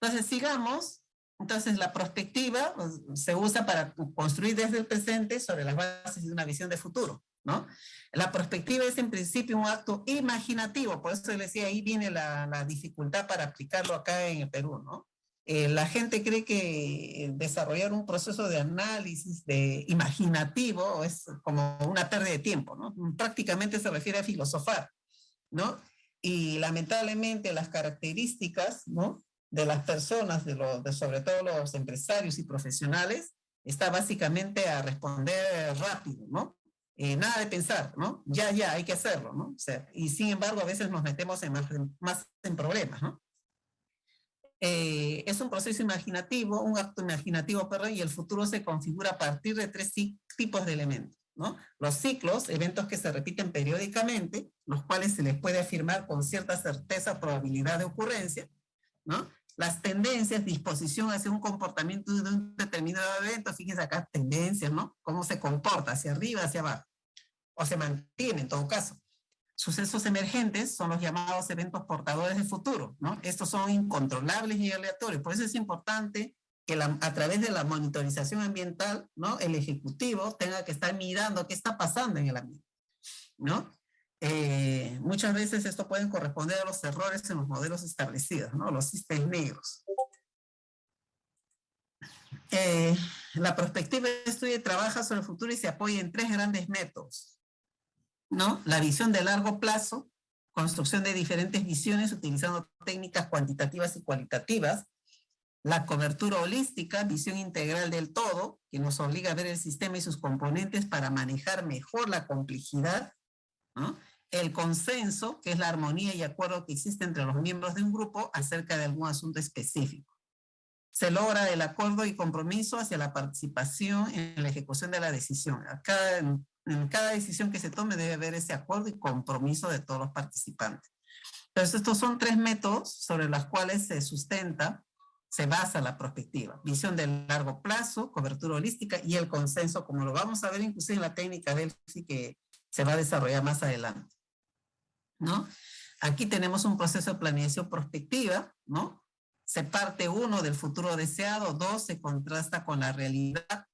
Entonces, sigamos. Entonces, la perspectiva pues, se usa para construir desde el presente sobre las bases de una visión de futuro, ¿no? La perspectiva es en principio un acto imaginativo, por eso le decía, ahí viene la dificultad para aplicarlo acá en el Perú, ¿no? La gente cree que desarrollar un proceso de análisis imaginativo es como una pérdida de tiempo, ¿no? Prácticamente se refiere a filosofar, ¿no? Y lamentablemente las características, ¿no? De las personas, sobre todo los empresarios y profesionales, está básicamente a responder rápido, ¿no? Nada de pensar, ¿no? Ya, hay que hacerlo, ¿no? O sea, y sin embargo, a veces nos metemos más en problemas, ¿no? Es un proceso imaginativo, un acto imaginativo, perdón, y el futuro se configura a partir de 3 tipos de elementos, ¿no? Los ciclos, eventos que se repiten periódicamente, los cuales se les puede afirmar con cierta certeza probabilidad de ocurrencia, ¿no? Las tendencias, disposición hacia un comportamiento de un determinado evento, fíjense acá, tendencias, ¿no? Cómo se comporta, hacia arriba, hacia abajo, o se mantiene en todo caso. Sucesos emergentes son los llamados eventos portadores de futuro, ¿no? Estos son incontrolables y aleatorios, por eso es importante que a través de la monitorización ambiental, ¿no? El ejecutivo tenga que estar mirando qué está pasando en el ambiente, ¿no? Muchas veces esto puede corresponder a los errores en los modelos establecidos, ¿no? Los cisnes negros. La perspectiva de estudio trabaja sobre el futuro y se apoya en 3 grandes métodos, ¿no? La visión de largo plazo, construcción de diferentes visiones utilizando técnicas cuantitativas y cualitativas, la cobertura holística, visión integral del todo, que nos obliga a ver el sistema y sus componentes para manejar mejor la complejidad, ¿no? El consenso, que es la armonía y acuerdo que existe entre los miembros de un grupo acerca de algún asunto específico. Se logra el acuerdo y compromiso hacia la participación en la ejecución de la decisión. Acá, en cada decisión que se tome debe haber ese acuerdo y compromiso de todos los participantes. Entonces, estos son 3 métodos sobre los cuales se sustenta, se basa la prospectiva. Visión de largo plazo, cobertura holística y el consenso, como lo vamos a ver inclusive en la técnica Delphi que se va a desarrollar más adelante, ¿no? Aquí tenemos un proceso de planeación prospectiva, ¿no? Se parte 1 del futuro deseado, 2 se contrasta con la realidad,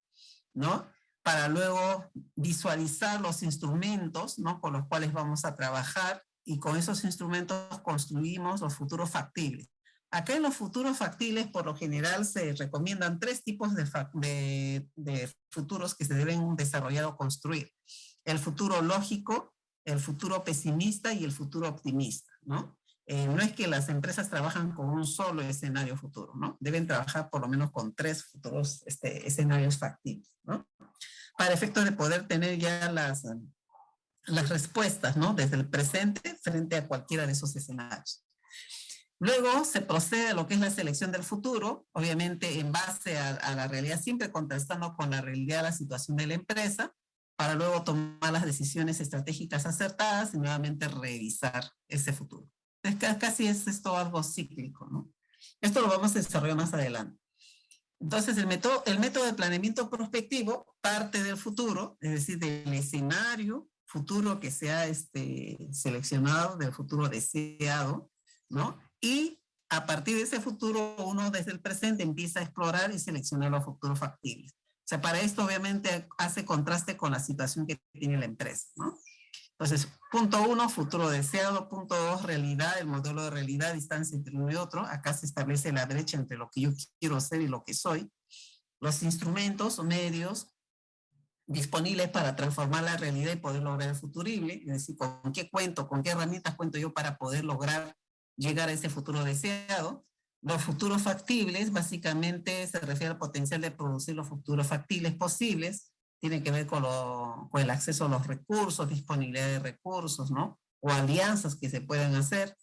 ¿no? Para luego visualizar los instrumentos, ¿no? Con los cuales vamos a trabajar y con esos instrumentos construimos los futuros factibles. Acá en los futuros factibles, por lo general, se recomiendan 3 tipos de futuros que se deben desarrollar o construir. El futuro lógico, el futuro pesimista y el futuro optimista, ¿no? No es que las empresas trabajan con un solo escenario futuro, ¿no? Deben trabajar por lo menos con 3 futuros escenarios factibles, ¿no? Para efectos de poder tener ya las respuestas, ¿no? Desde el presente frente a cualquiera de esos escenarios. Luego se procede a lo que es la selección del futuro, obviamente en base a la realidad, siempre contrastando con la realidad de la situación de la empresa, para luego tomar las decisiones estratégicas acertadas y nuevamente revisar ese futuro. Casi es esto algo cíclico, ¿no? Esto lo vamos a desarrollar más adelante. Entonces, el método de planeamiento prospectivo parte del futuro, es decir, del escenario futuro que se ha seleccionado, del futuro deseado, ¿no? Y a partir de ese futuro, uno desde el presente empieza a explorar y seleccionar los futuros factibles. O sea, para esto obviamente hace contraste con la situación que tiene la empresa, ¿no? Entonces, punto 1, futuro deseado. Punto 2, realidad, el modelo de realidad, distancia entre uno y otro. Acá se establece la brecha entre lo que yo quiero ser y lo que soy. Los instrumentos o medios disponibles para transformar la realidad y poder lograr el futurible. Es decir, con qué herramientas cuento yo para poder lograr llegar a ese futuro deseado. Los futuros factibles, básicamente, se refiere al potencial de producir los futuros factibles posibles. Tiene que ver con el acceso a los recursos, disponibilidad de recursos, ¿no? O alianzas que se pueden hacer.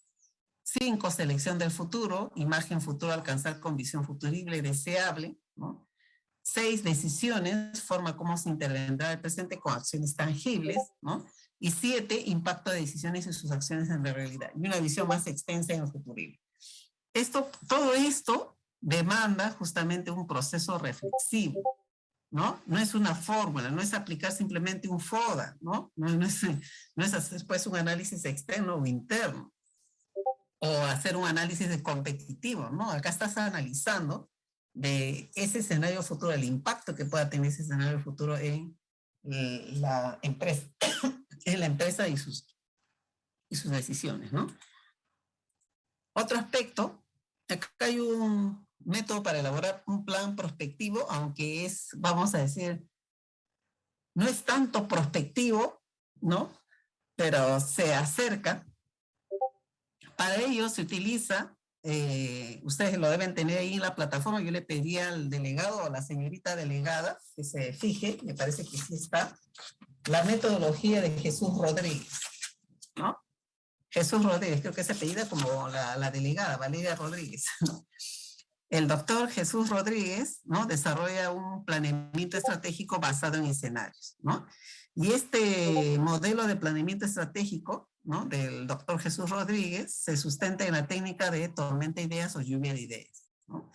5, selección del futuro, imagen futuro, alcanzar con visión futurible y deseable, ¿no? 6, decisiones, forma cómo se intervendrá el presente con acciones tangibles, ¿no? Y 7, impacto de decisiones y sus acciones en la realidad. Y una visión más extensa en el futurible. Todo esto demanda justamente un proceso reflexivo, ¿no? No es una fórmula, no es aplicar simplemente un FODA, ¿no? No es hacer pues un análisis externo o interno, o hacer un análisis de competitivo, ¿no? Acá estás analizando de ese escenario futuro, el impacto que pueda tener ese escenario futuro en la empresa, y sus decisiones, ¿no? Otro aspecto, acá hay un método para elaborar un plan prospectivo, aunque es, vamos a decir, no es tanto prospectivo, ¿no? Pero se acerca. Para ello se utiliza, ustedes lo deben tener ahí en la plataforma, yo le pedí al delegado o a la señorita delegada que se fije, me parece que sí está, la metodología de Jesús Rodríguez, ¿no? Jesús Rodríguez, creo que se apellida como la delegada, Valeria Rodríguez, ¿no? El doctor Jesús Rodríguez, ¿no? Desarrolla un planeamiento estratégico basado en escenarios, ¿no? Y este modelo de planeamiento estratégico, ¿no? Del doctor Jesús Rodríguez se sustenta en la técnica de tormenta de ideas o lluvia de ideas, ¿no?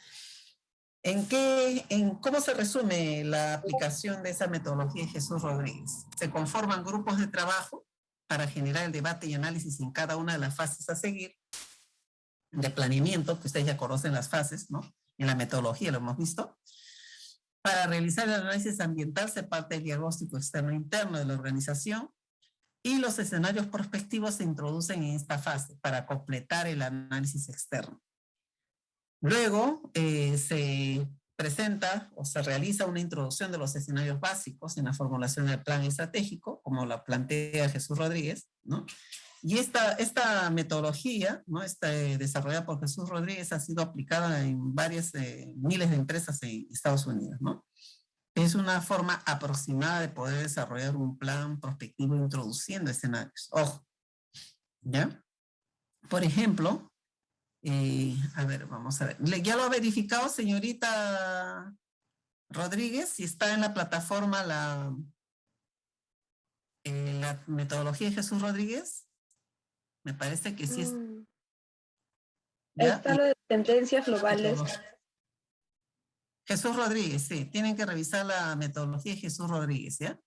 ¿Cómo se resume la aplicación de esa metodología de Jesús Rodríguez? Se conforman grupos de trabajo para generar el debate y análisis en cada una de las fases a seguir de planeamiento, que ustedes ya conocen las fases, ¿no? En la metodología lo hemos visto. Para realizar el análisis ambiental se parte del diagnóstico externo e interno de la organización y los escenarios prospectivos se introducen en esta fase para completar el análisis externo. Luego se presenta o se realiza una introducción de los escenarios básicos en la formulación del plan estratégico, como la plantea Jesús Rodríguez, ¿no? Y esta metodología, ¿no? Desarrollada por Jesús Rodríguez, ha sido aplicada en varias miles de empresas en Estados Unidos, ¿no? Es una forma aproximada de poder desarrollar un plan prospectivo introduciendo escenarios. Ojo, ¿Ya? Por ejemplo, a ver, vamos a ver. ¿Ya lo ha verificado, señorita Rodríguez? Si está en la plataforma la metodología de Jesús Rodríguez. Me parece que sí es. ¿Ya? Está lo de tendencias globales. Jesús Rodríguez, sí. Tienen que revisar la metodología de Jesús Rodríguez, ¿ya?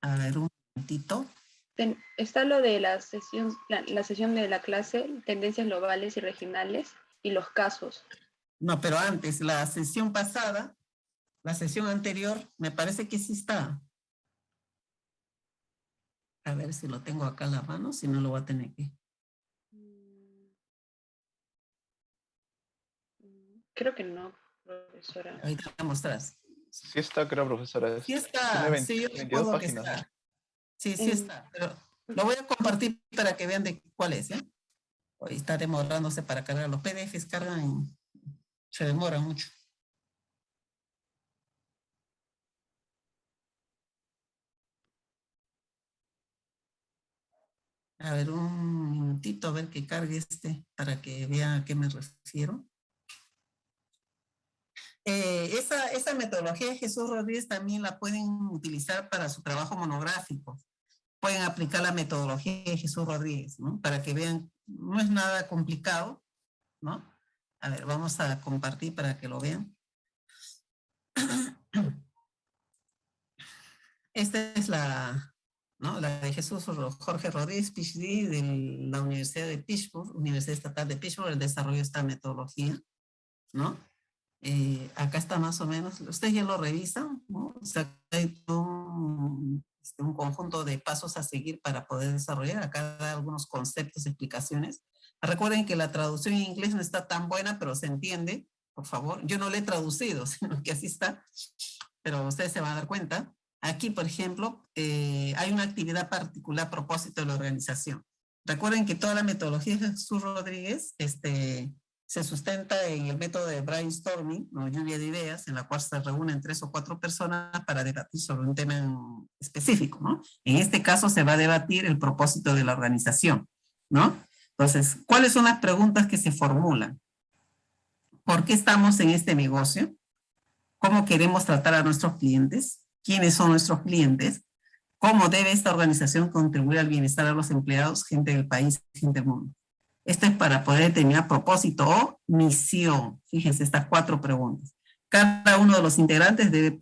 A ver, un momentito. Está lo de la sesión de la clase, tendencias globales y regionales, y los casos. No, pero antes, la sesión pasada, la sesión anterior, me parece que sí está. A ver si lo tengo acá en la mano, si no lo voy a tener que. Creo que no, profesora. Ahorita te mostrás. Sí está, creo, profesora. Sí está. Tiene 20, Sí, yo 22 recuerdo que páginas. está. Sí, sí está. Pero lo voy a compartir para que vean de cuál es, ¿eh? Hoy está demorándose para cargar. Los PDFs cargan, se demoran mucho. A ver, un minutito, a ver que cargue para que vean a qué me refiero. Esa metodología de Jesús Rodríguez también la pueden utilizar para su trabajo monográfico. Pueden aplicar la metodología de Jesús Rodríguez, ¿no? Para que vean, no es nada complicado, ¿no? A ver, vamos a compartir para que lo vean. Esta es ¿no? La de Jesús Jorge Rodríguez, PhD, de la Universidad de Pittsburgh, Universidad Estatal de Pittsburgh, el desarrollo de esta metodología, ¿no? Acá está más o menos, ustedes ya lo revisan, ¿no? O sea, hay un conjunto de pasos a seguir para poder desarrollar. Acá da algunos conceptos, explicaciones. Recuerden que la traducción en inglés no está tan buena, pero se entiende, por favor. Yo no la he traducido, sino que así está, pero ustedes se van a dar cuenta. Aquí, por ejemplo, hay una actividad particular a propósito de la organización. Recuerden que toda la metodología de Jesús Rodríguez se sustenta en el método de brainstorming, ¿no? Lluvia de ideas, en la cual se reúnen 3 o 4 personas para debatir sobre un tema específico, ¿no? En este caso se va a debatir el propósito de la organización, ¿no? Entonces, ¿cuáles son las preguntas que se formulan? ¿Por qué estamos en este negocio? ¿Cómo queremos tratar a nuestros clientes? ¿Quiénes son nuestros clientes? ¿Cómo debe esta organización contribuir al bienestar de los empleados, gente del país, gente del mundo? Esto es para poder determinar propósito o misión. Fíjense estas 4 preguntas. Cada uno de los integrantes debe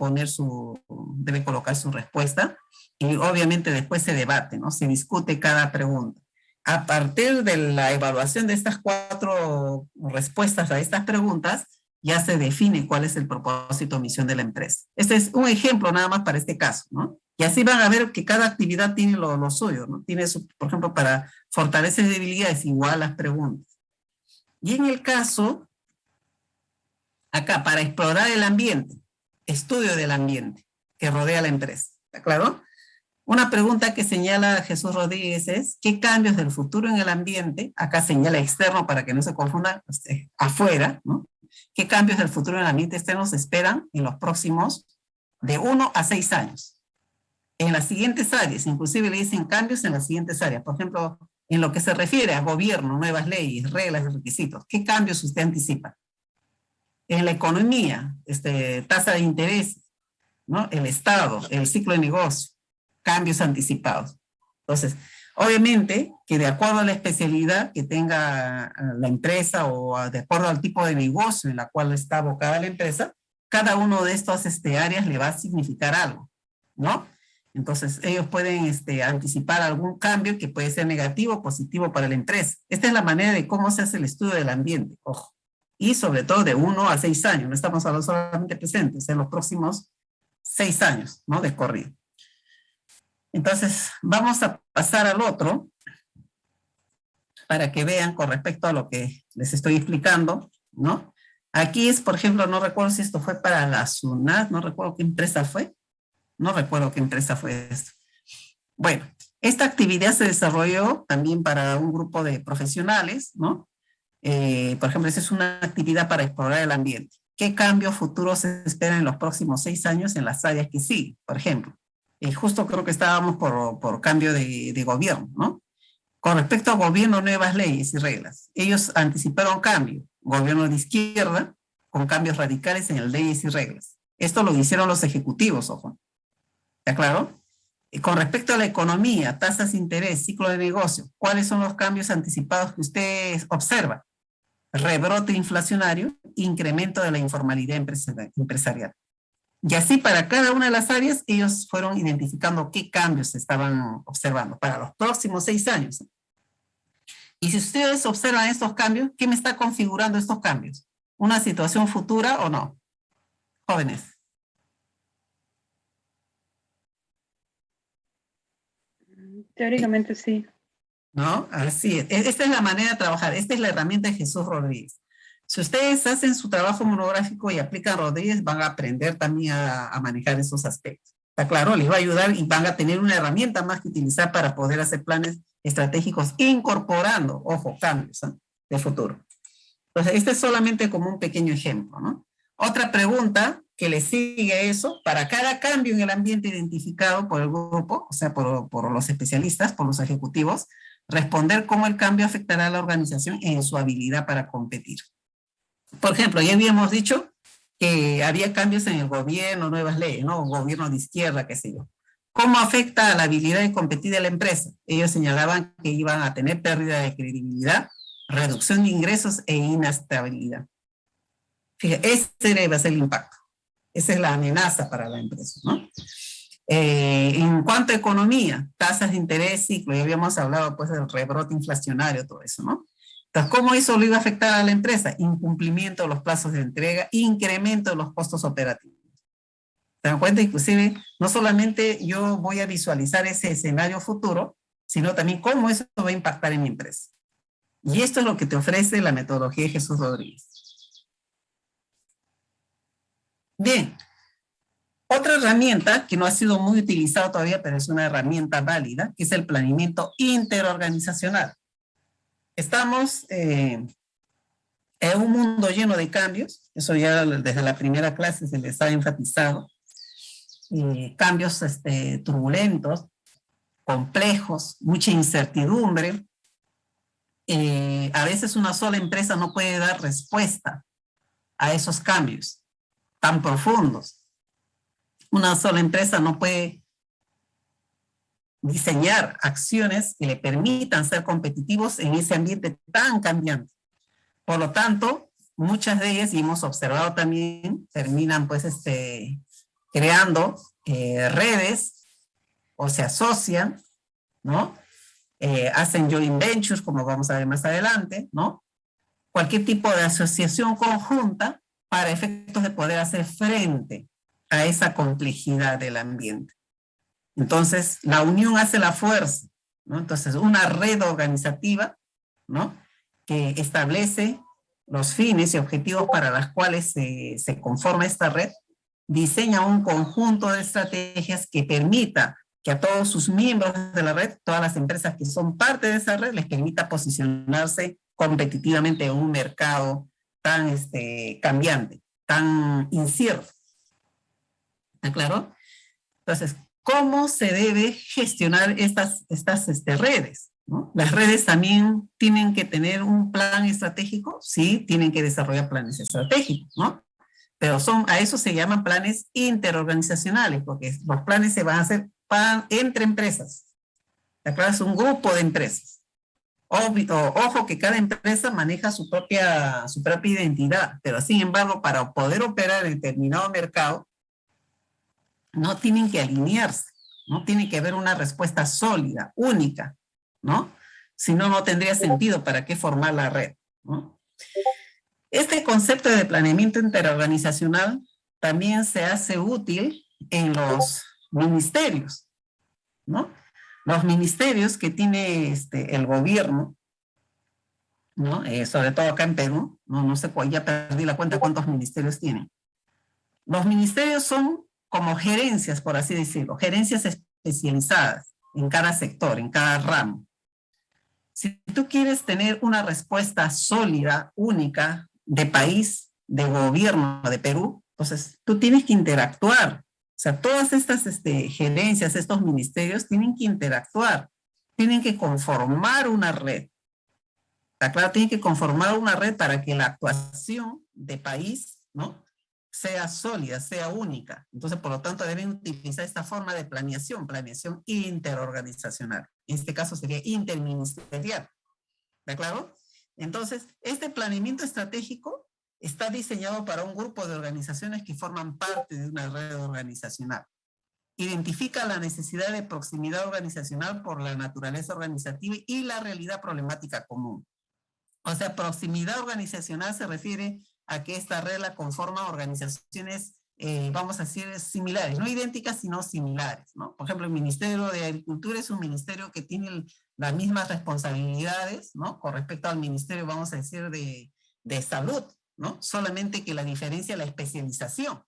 colocar su respuesta y obviamente después se debate, ¿no? Se discute cada pregunta. A partir de la evaluación de estas 4 respuestas a estas preguntas, ya se define cuál es el propósito o misión de la empresa. Este es un ejemplo nada más para este caso, ¿no? Y así van a ver que cada actividad tiene lo suyo, ¿no? Tiene, por ejemplo, para fortalecer debilidades, igual las preguntas. Y en el caso, acá, para explorar el ambiente, estudio del ambiente que rodea la empresa, ¿está claro? Una pregunta que señala Jesús Rodríguez es, ¿qué cambios del futuro en el ambiente? Acá señala externo para que no se confunda, afuera, ¿no? ¿Qué cambios del futuro en el ambiente externo se esperan en los próximos de 1 a 6 años? En las siguientes áreas, inclusive le dicen cambios en las siguientes áreas. Por ejemplo, en lo que se refiere a gobierno, nuevas leyes, reglas y requisitos, ¿qué cambios usted anticipa? En la economía, tasa de interés, ¿no? El Estado, el ciclo de negocio, cambios anticipados. Entonces, obviamente que de acuerdo a la especialidad que tenga la empresa o de acuerdo al tipo de negocio en la cual está abocada la empresa, cada uno de estas áreas le va a significar algo, ¿no? Entonces, ellos pueden anticipar algún cambio que puede ser negativo o positivo para la empresa. Esta es la manera de cómo se hace el estudio del ambiente, ojo. Y sobre todo de 1 a 6 años. No estamos hablando solamente presentes, en los próximos 6 años, ¿no? De corrido. Entonces, vamos a pasar al otro para que vean con respecto a lo que les estoy explicando, ¿no? Aquí es, por ejemplo, no recuerdo si esto fue para la SUNAT, no recuerdo qué empresa fue. No recuerdo qué empresa fue esto. Bueno, esta actividad se desarrolló también para un grupo de profesionales, ¿no? Por ejemplo, esa es una actividad para explorar el ambiente. ¿Qué cambios futuros se esperan en los próximos 6 años en las áreas que siguen? Por ejemplo, justo creo que estábamos por cambio de gobierno, ¿no? Con respecto a gobierno, nuevas leyes y reglas. Ellos anticiparon cambio. Gobierno de izquierda, con cambios radicales en las leyes y reglas. Esto lo hicieron los ejecutivos, ojo. ¿Está claro? Y con respecto a la economía, tasas de interés, ciclo de negocio, ¿cuáles son los cambios anticipados que usted observa? Rebrote inflacionario, incremento de la informalidad empresarial. Y así para cada una de las áreas, ellos fueron identificando qué cambios se estaban observando para los próximos 6 años. Y si ustedes observan estos cambios, ¿qué me está configurando estos cambios? ¿Una situación futura o no? Jóvenes. Teóricamente sí. ¿No? Así es. Esta es la manera de trabajar. Esta es la herramienta de Jesús Rodríguez. Si ustedes hacen su trabajo monográfico y aplican Rodríguez, van a aprender también a manejar esos aspectos. ¿Está claro? Les va a ayudar y van a tener una herramienta más que utilizar para poder hacer planes estratégicos incorporando, ojo, cambios de futuro. Entonces, este es solamente como un pequeño ejemplo, ¿no? Otra pregunta que le sigue a eso, para cada cambio en el ambiente identificado por el grupo, o sea, por los especialistas, por los ejecutivos, responder cómo el cambio afectará a la organización en su habilidad para competir. Por ejemplo, ya habíamos dicho que había cambios en el gobierno, nuevas leyes, ¿no? Gobierno de izquierda, qué sé yo. ¿Cómo afecta a la habilidad de competir de la empresa? Ellos señalaban que iban a tener pérdida de credibilidad, reducción de ingresos e inestabilidad. Fíjate, ese va a ser el impacto. Esa es la amenaza para la empresa, ¿no? En cuanto a economía, tasas de interés, ciclo, ya habíamos hablado pues del rebrote inflacionario, todo eso, ¿no? Entonces, ¿cómo eso lo iba a afectar a la empresa? Incumplimiento de los plazos de entrega, incremento de los costos operativos. ¿Se dan cuenta? Inclusive, no solamente yo voy a visualizar ese escenario futuro, sino también cómo eso va a impactar en mi empresa. Y esto es lo que te ofrece la metodología de Jesús Rodríguez. Bien, otra herramienta que no ha sido muy utilizada todavía, pero es una herramienta válida, que es el planeamiento interorganizacional. Estamos en un mundo lleno de cambios, eso ya desde la primera clase se les ha enfatizado, cambios turbulentos, complejos, mucha incertidumbre. A veces una sola empresa no puede dar respuesta a esos cambios tan profundos. Una sola empresa no puede diseñar acciones que le permitan ser competitivos en ese ambiente tan cambiante. Por lo tanto, muchas de ellas, y hemos observado también, terminan pues creando redes o se asocian, ¿no? Hacen joint ventures, como vamos a ver más adelante, ¿no? Cualquier tipo de asociación conjunta para efectos de poder hacer frente a esa complejidad del ambiente. Entonces, la unión hace la fuerza, ¿no? Entonces, una red organizativa, ¿no? Que establece los fines y objetivos para los cuales se conforma esta red, diseña un conjunto de estrategias que permita que a todos sus miembros de la red, todas las empresas que son parte de esa red, les permita posicionarse competitivamente en un mercado tan cambiante, tan incierto. ¿Está claro? Entonces, ¿cómo se debe gestionar estas redes? ¿No? Las redes también tienen que tener un plan estratégico, sí, tienen que desarrollar planes estratégicos, ¿no? Pero a eso se llaman planes interorganizacionales, porque los planes se van a hacer entre empresas. ¿Está claro? Es un grupo de empresas. Ojo que cada empresa maneja su propia identidad, pero sin embargo, para poder operar en determinado mercado, no tienen que alinearse, no tiene que haber una respuesta sólida, única, ¿no? Si no, no tendría sentido para qué formar la red, ¿no? Este concepto de planeamiento interorganizacional también se hace útil en los ministerios, ¿no? Los ministerios que tiene el gobierno, ¿no? Sobre todo acá en Perú, no sé, ya perdí la cuenta cuántos ministerios tienen. Los ministerios son como gerencias, por así decirlo, gerencias especializadas en cada sector, en cada ramo. Si tú quieres tener una respuesta sólida, única, de país, de gobierno de Perú, entonces tú tienes que interactuar. O sea, todas estas gerencias, estos ministerios tienen que interactuar, tienen que conformar una red. ¿Está claro? Tienen que conformar una red para que la actuación de país, ¿no?, sea sólida, sea única. Entonces, por lo tanto, deben utilizar esta forma de planeación interorganizacional. En este caso sería interministerial. ¿Está claro? Entonces, este planeamiento estratégico está diseñado para un grupo de organizaciones que forman parte de una red organizacional. Identifica la necesidad de proximidad organizacional por la naturaleza organizativa y la realidad problemática común. O sea, proximidad organizacional se refiere a que esta red la conforman organizaciones, vamos a decir, similares, no idénticas, sino similares, ¿no? Por ejemplo, el Ministerio de Agricultura es un ministerio que tiene las mismas responsabilidades, ¿no?, con respecto al ministerio, vamos a decir, de salud, ¿no? Solamente que la diferencia es la especialización,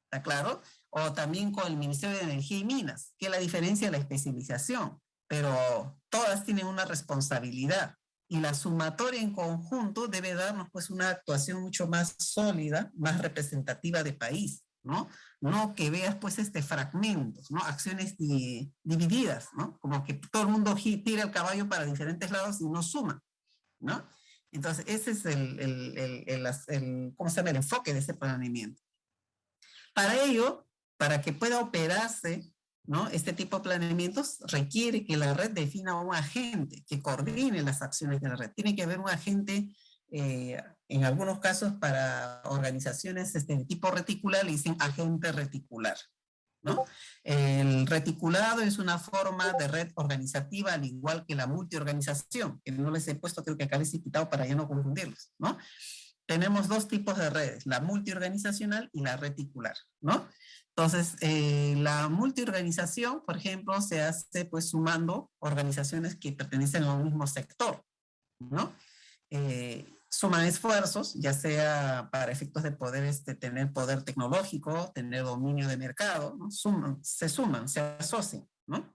¿está claro? O también con el Ministerio de Energía y Minas, que la diferencia es la especialización, pero todas tienen una responsabilidad. Y la sumatoria en conjunto debe darnos pues una actuación mucho más sólida, más representativa de país, ¿no? No que veas pues fragmentos, ¿no? Acciones divididas, ¿no? Como que todo el mundo tira el caballo para diferentes lados y no suma, ¿no? Entonces ese es ¿cómo se llama?, el enfoque de ese planeamiento. Para ello, para que pueda operarse, ¿no?, este tipo de planeamientos requiere que la red defina un agente que coordine las acciones de la red. Tiene que haber un agente, en algunos casos para organizaciones de tipo reticular le dicen agente reticular, ¿no? El reticulado es una forma de red organizativa al igual que la multiorganización, que no les he puesto, creo que acá les he quitado para ya no confundirlos, ¿no? Tenemos dos tipos de redes, la multiorganizacional y la reticular, ¿no? Entonces, la multiorganización, por ejemplo, se hace pues sumando organizaciones que pertenecen a un mismo sector, ¿no? Suman esfuerzos, ya sea para efectos de poder tener poder tecnológico, tener dominio de mercado, ¿no? Se suman, se asocian, ¿no?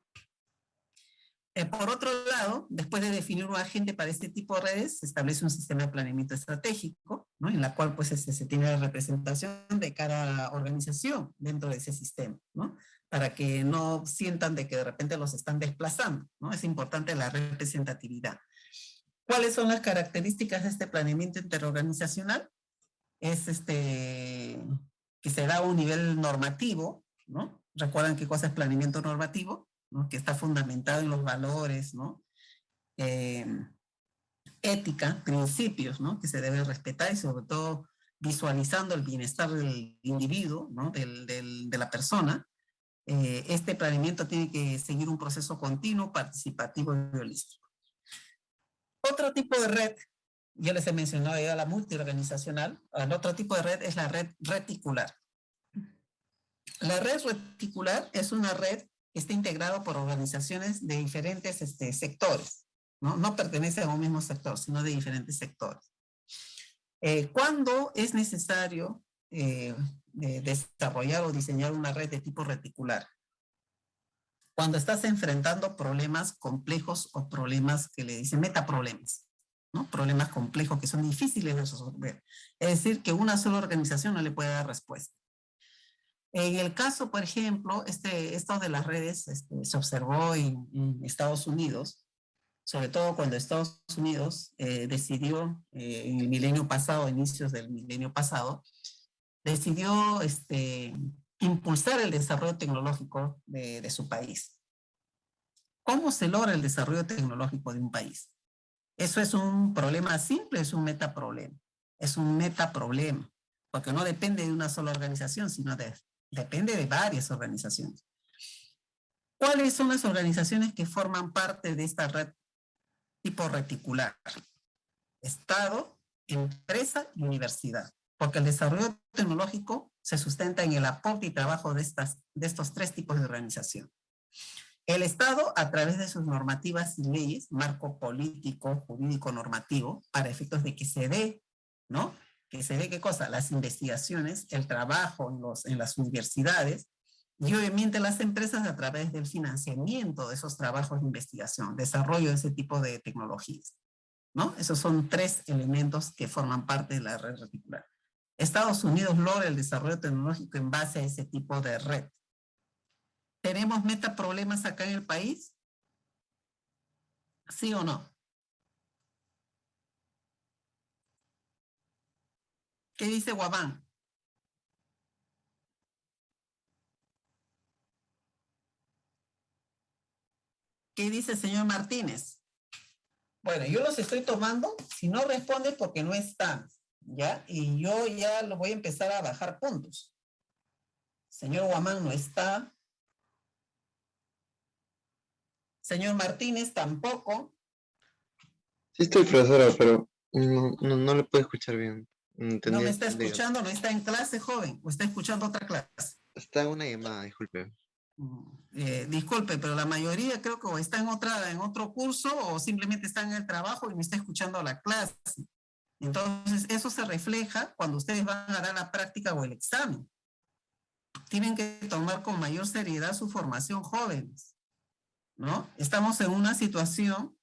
Por otro lado, después de definir un agente para este tipo de redes, se establece un sistema de planeamiento estratégico, ¿no?, en la cual pues, se tiene la representación de cada organización dentro de ese sistema, ¿no?, para que no sientan de que de repente los están desplazando, ¿no? Es importante la representatividad. ¿Cuáles son las características de este planeamiento interorganizacional? Es que se da a un nivel normativo, ¿no? ¿Recuerdan qué cosa es planeamiento normativo? ¿No? Que está fundamentado en los valores, ¿no? Ética, principios, ¿no?, que se deben respetar y sobre todo visualizando el bienestar del individuo, ¿no?, de la persona. Este planeamiento tiene que seguir un proceso continuo, participativo y holístico. Otro tipo de red, yo les he mencionado ya la multiorganizacional, el otro tipo de red es la red reticular. La red reticular es una red que está integrada por organizaciones de diferentes sectores, ¿no? No pertenece a un mismo sector, sino de diferentes sectores. ¿Cuándo es necesario desarrollar o diseñar una red de tipo reticular? Cuando estás enfrentando problemas complejos o problemas que le dicen metaproblemas, ¿no? Problemas complejos que son difíciles de resolver. Es decir, que una sola organización no le puede dar respuesta. En el caso, por ejemplo, esto de las redes se observó en Estados Unidos, sobre todo cuando Estados Unidos decidió en el milenio pasado, inicios del milenio pasado, decidió impulsar el desarrollo tecnológico de su país. ¿Cómo se logra el desarrollo tecnológico de un país? Eso es un problema simple, es un metaproblema. Es un metaproblema, porque no depende de una sola organización, sino depende de varias organizaciones. ¿Cuáles son las organizaciones que forman parte de esta red tipo reticular? Estado, empresa y universidad. Porque el desarrollo tecnológico se sustenta en el aporte y trabajo de estos tres tipos de organización. El Estado, a través de sus normativas y leyes, marco político, jurídico, normativo, para efectos de que se dé, ¿no? Que se dé, ¿qué cosa? Las investigaciones, el trabajo en las universidades y obviamente las empresas a través del financiamiento de esos trabajos de investigación, desarrollo de ese tipo de tecnologías, ¿no? Esos son tres elementos que forman parte de la red reticular. Estados Unidos logra el desarrollo tecnológico en base a ese tipo de red. ¿Tenemos metaproblemas acá en el país? ¿Sí o no? ¿Qué dice Guabán? ¿Qué dice el señor Martínez? Bueno, yo los estoy tomando. Si no responde, porque no están, ¿ya? Y yo ya lo voy a empezar a bajar puntos. Señor Guamán no está. Señor Martínez tampoco. Sí estoy, profesora, pero no le puedo escuchar bien. No No me entendí, está escuchando, no está en clase, joven, o está escuchando otra clase. está en una llamada, disculpe. Disculpe, pero la mayoría creo que o está en otro curso o simplemente está en el trabajo y no está escuchando la clase. Entonces, eso se refleja cuando ustedes van a dar la práctica o el examen. Tienen que tomar con mayor seriedad su formación, jóvenes, ¿no? Estamos en una situación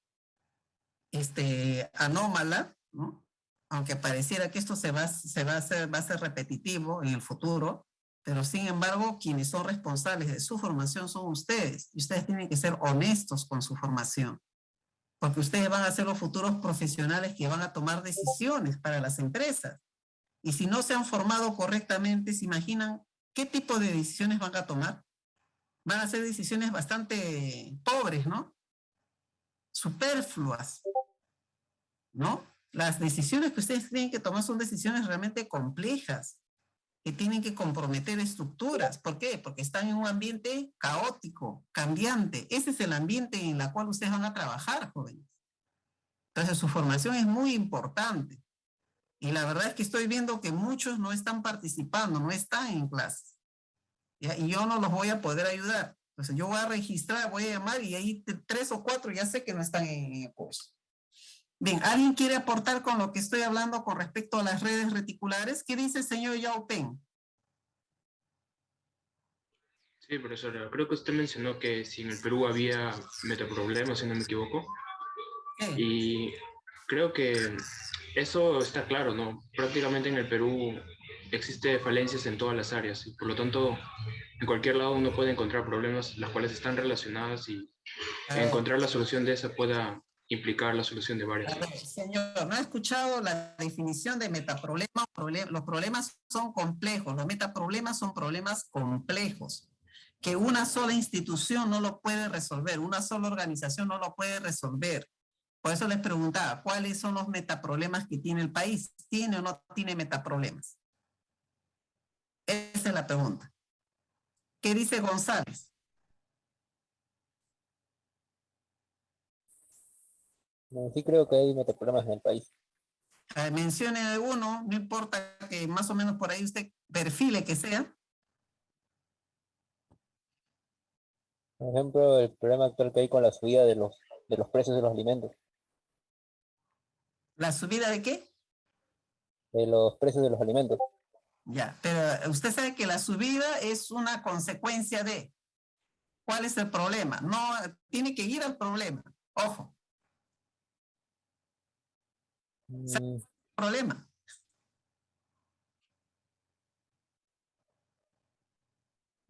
anómala, ¿no? Aunque pareciera que esto va a ser repetitivo en el futuro, pero sin embargo, quienes son responsables de su formación son ustedes, y ustedes tienen que ser honestos con su formación, porque ustedes van a ser los futuros profesionales que van a tomar decisiones para las empresas. Y si no se han formado correctamente, ¿se imaginan qué tipo de decisiones van a tomar? Van a ser decisiones bastante pobres, ¿no? Superfluas, ¿no? Las decisiones que ustedes tienen que tomar son decisiones realmente complejas, que tienen que comprometer estructuras. ¿Por qué? Porque están en un ambiente caótico, cambiante. Ese es el ambiente en el cual ustedes van a trabajar, jóvenes. Entonces, su formación es muy importante. Y la verdad es que estoy viendo que muchos no están participando, no están en clases. ¿Ya? Y yo no los voy a poder ayudar. Entonces, yo voy a registrar, voy a llamar y ahí 3 o 4 ya sé que no están en el curso. Bien, ¿alguien quiere aportar con lo que estoy hablando con respecto a las redes reticulares? ¿Qué dice el señor Yao Peng? Sí, profesora, creo que usted mencionó que si en el Perú había metaproblemas, si no me equivoco, y creo que eso está claro, ¿no? Prácticamente en el Perú existe falencias en todas las áreas y por lo tanto en cualquier lado uno puede encontrar problemas las cuales están relacionadas y encontrar la solución de esa pueda implicar la solución de varias. A ver, señor, ¿no ha escuchado la definición de metaproblema? Los problemas son complejos, los metaproblemas son problemas complejos, que una sola institución no lo puede resolver, una sola organización no lo puede resolver. Por eso les preguntaba, ¿cuáles son los metaproblemas que tiene el país? ¿Tiene o no tiene metaproblemas? Esa es la pregunta. ¿Qué dice González? Sí creo que hay metaproblemas en el país. Mencione alguno, no importa que más o menos por ahí usted perfile que sea. Por ejemplo, el problema actual que hay con la subida de los precios de los alimentos, ¿La subida de qué? de los precios de los alimentos. Ya, pero usted sabe que la subida es una consecuencia de. ¿Cuál es el problema? No, tiene que ir al problema. Ojo. ¿Sabe Mm, el problema?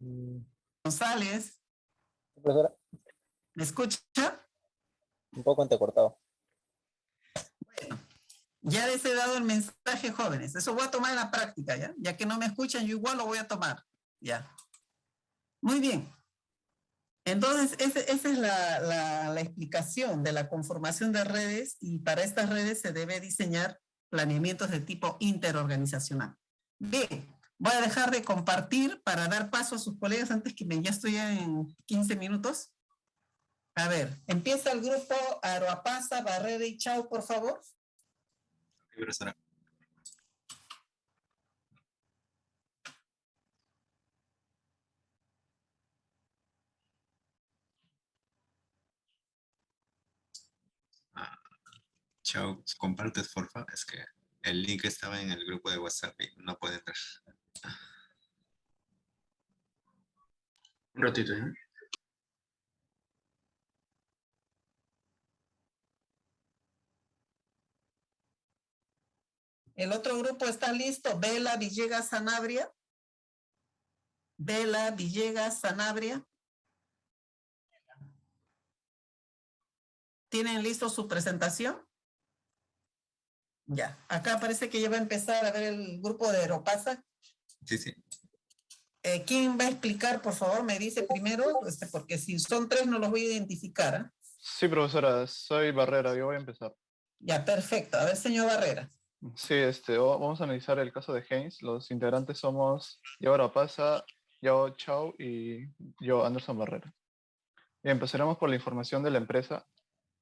mm, González, Profesora, ¿me escucha? un poco entrecortado. Bueno, ya les he dado el mensaje, jóvenes. Eso voy a tomar en la práctica, ¿ya? Ya que no me escuchan, yo igual lo voy a tomar. Ya. Muy bien. Entonces, esa es la explicación de la conformación de redes y para estas redes se debe diseñar planeamientos de tipo interorganizacional. Bien, voy a dejar de compartir para dar paso a sus colegas antes que ya estoy en 15 minutos. A ver, empieza el grupo Aroapasa, Barrera y Chau, por favor. Sí, profesora. Chao, compartes, porfa. Es que el link estaba en el grupo de WhatsApp y no puede entrar. Un ratito, ¿eh? El otro grupo está listo. Vela, Villegas, Sanabria. Vela, Villegas, Sanabria. ¿Tienen listo su presentación? Ya, acá parece que ya va a empezar a ver el grupo de Aeropasa. Sí, sí. ¿Quién va a explicar, por favor? Me dice primero, porque si son tres no los voy a identificar. ¿Eh? Sí, profesora, soy Barrera, yo voy a empezar. Ya, perfecto. A ver, señor Barrera. Sí, vamos a analizar el caso de Haynes. Los integrantes somos yo Arapaza, yo Chao y yo Anderson Barrera. Y empezaremos por la información de la empresa.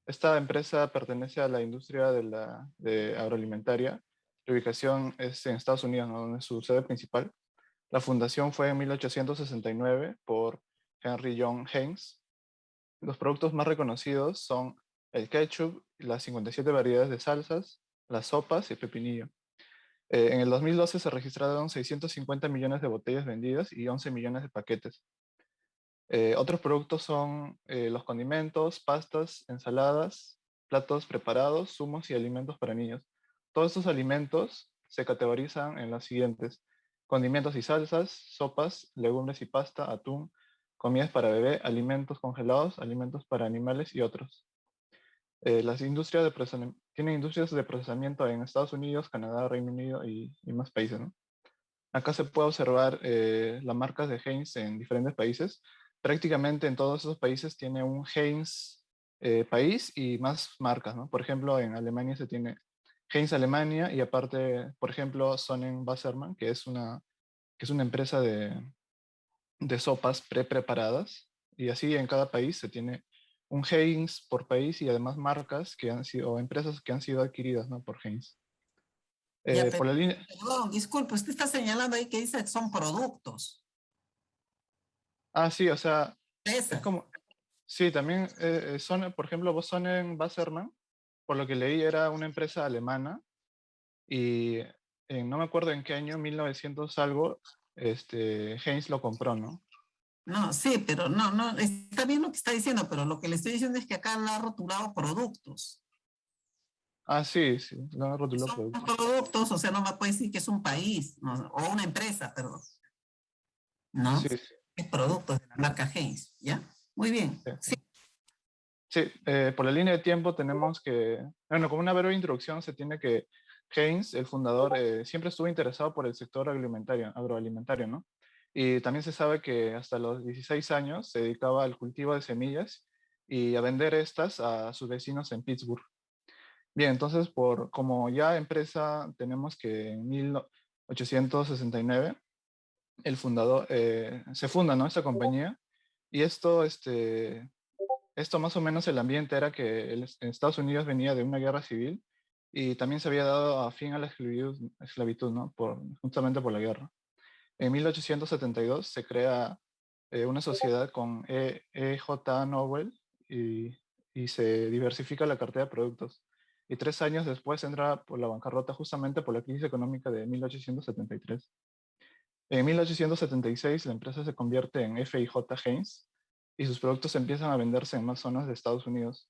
Esta empresa pertenece a la industria de agroalimentaria. La ubicación es en Estados Unidos, ¿no? Donde es su sede principal. La fundación fue en 1869 por Henry John Haynes. Los productos más reconocidos son el ketchup, las 57 variedades de salsas, las sopas y el pepinillo. En el 2012 se registraron 650 millones de botellas vendidas y 11 millones de paquetes. Otros productos son los condimentos, pastas, ensaladas, platos preparados, zumos y alimentos para niños. Todos estos alimentos se categorizan en las siguientes: condimentos y salsas, sopas, legumbres y pasta, atún, comidas para bebé, alimentos congelados, alimentos para animales y otros. Las industrias de procesamiento, tienen industrias de procesamiento en Estados Unidos, Canadá, Reino Unido y más países, ¿no? Acá se puede observar las marcas de Heinz en diferentes países. Prácticamente en todos esos países tiene un Heinz país y más marcas, ¿no? Por ejemplo, en Alemania se tiene Heinz Alemania y aparte, por ejemplo, Sonnenwassermann, que es una empresa de sopas preparadas. Y así en cada país se tiene un Heinz por país y además marcas que han sido, o empresas que han sido adquiridas, ¿no? Por Heinz. Ya, Por la línea... Perdón, disculpe, usted está señalando ahí que dice que son productos. Ah, sí, o sea, es Esa. como... Sí, también son, por ejemplo, Wassermann, por lo que leí, era una empresa alemana y no me acuerdo en qué año, 1900 algo, Heinz lo compró, ¿no? No, sí, pero no, está bien lo que está diciendo, pero lo que le estoy diciendo es que acá lo ha rotulado productos. Ah, sí, sí, lo rotuló Son productos. productos, o sea, no me puede decir que es un país, ¿no? O una empresa, perdón. ¿No? Sí, sí, Es productos de la marca Heinz, ¿ya? Muy bien. sí. Sí, por la línea de tiempo tenemos que, bueno, como una breve introducción se tiene que Heinz, el fundador, siempre estuvo interesado por el sector agroalimentario, ¿no? Y también se sabe que hasta los 16 años se dedicaba al cultivo de semillas y a vender estas a sus vecinos en Pittsburgh. Bien, entonces, como ya empresa, tenemos que en 1869 el fundador, se funda, ¿no? Esta compañía y esto más o menos el ambiente era que en Estados Unidos venía de una guerra civil y también se había dado a fin a la esclavitud, ¿no? Justamente por la guerra. En 1872 se crea una sociedad con J. Nobel y se diversifica la cartera de productos. Y 3 años después entra por la bancarrota justamente por la crisis económica de 1873. En 1876 la empresa se convierte en F&J Heinz y sus productos empiezan a venderse en más zonas de Estados Unidos.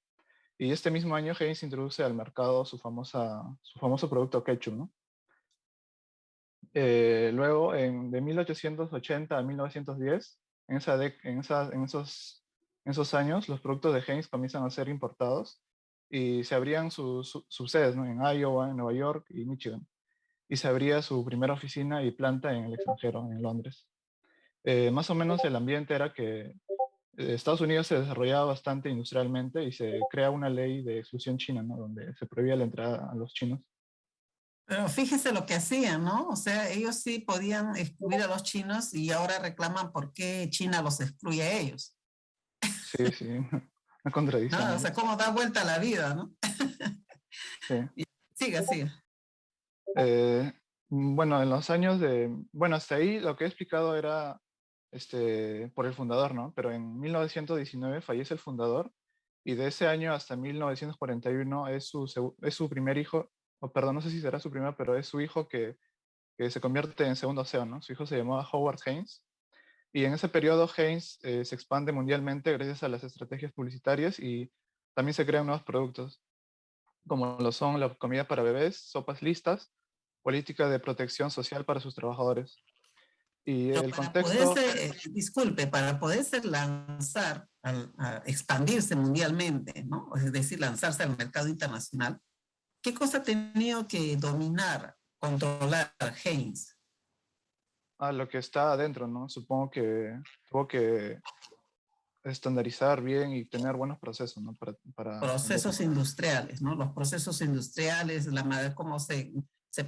Y este mismo año Heinz introduce al mercado su famoso producto ketchup, ¿no? Luego, de 1880 a 1910, en esos años, los productos de Heinz comienzan a ser importados y se abrían sus sedes, ¿no? En Iowa, en Nueva York y Michigan. Y se abría su primera oficina y planta en el extranjero, en Londres. Más o menos el ambiente era que Estados Unidos se desarrollaba bastante industrialmente y se crea una ley de exclusión china, ¿no? Donde se prohibía la entrada a los chinos. Pero fíjese lo que hacían, ¿no? O sea, ellos sí podían excluir a los chinos y ahora reclaman por qué China los excluye a ellos. Sí, sí, una contradicción. ¿No? O sea, cómo da vuelta la vida, ¿no? Sí. Siga, siga. Bueno, bueno, hasta ahí lo que he explicado era por el fundador, ¿no? Pero en 1919 fallece el fundador y de ese año hasta 1941 es su primer hijo, o perdón, no sé si será su primer, pero es su hijo que se convierte en segundo CEO, ¿no? Su hijo se llamaba Howard Heinz. Y en ese periodo Heinz se expande mundialmente gracias a las estrategias publicitarias y también se crean nuevos productos, como lo son la comida para bebés, sopas listas, política de protección social para sus trabajadores. Y Pero el para contexto, poderse, disculpe, para poderse lanzar, a expandirse mundialmente, ¿no? Es decir, lanzarse al mercado internacional, ¿qué cosa ha tenido que dominar, controlar Heinz? a lo que está adentro, ¿no? Supongo que tuvo que estandarizar bien y tener buenos procesos, ¿no? Para vender. Procesos industriales, ¿no? Los procesos industriales, cómo se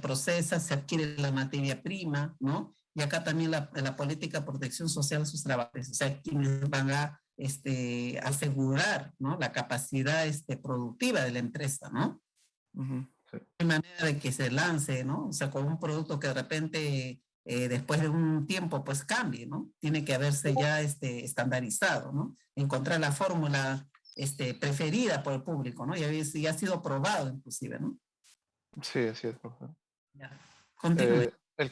procesa, se adquiere la materia prima, ¿no? Y acá también la política de protección social de sus trabajadores, o sea, quienes van a asegurar, ¿no? La capacidad productiva de la empresa, ¿no? Ujú, sí. De manera de que se lance, ¿no? O sea, con un producto que de repente, después de un tiempo, pues cambie, ¿no? Tiene que haberse ya estandarizado, ¿no? Encontrar la fórmula preferida por el público, ¿no? Y ha sido probado inclusive, ¿no? Sí, así es, profesor. Ya. Continúe. El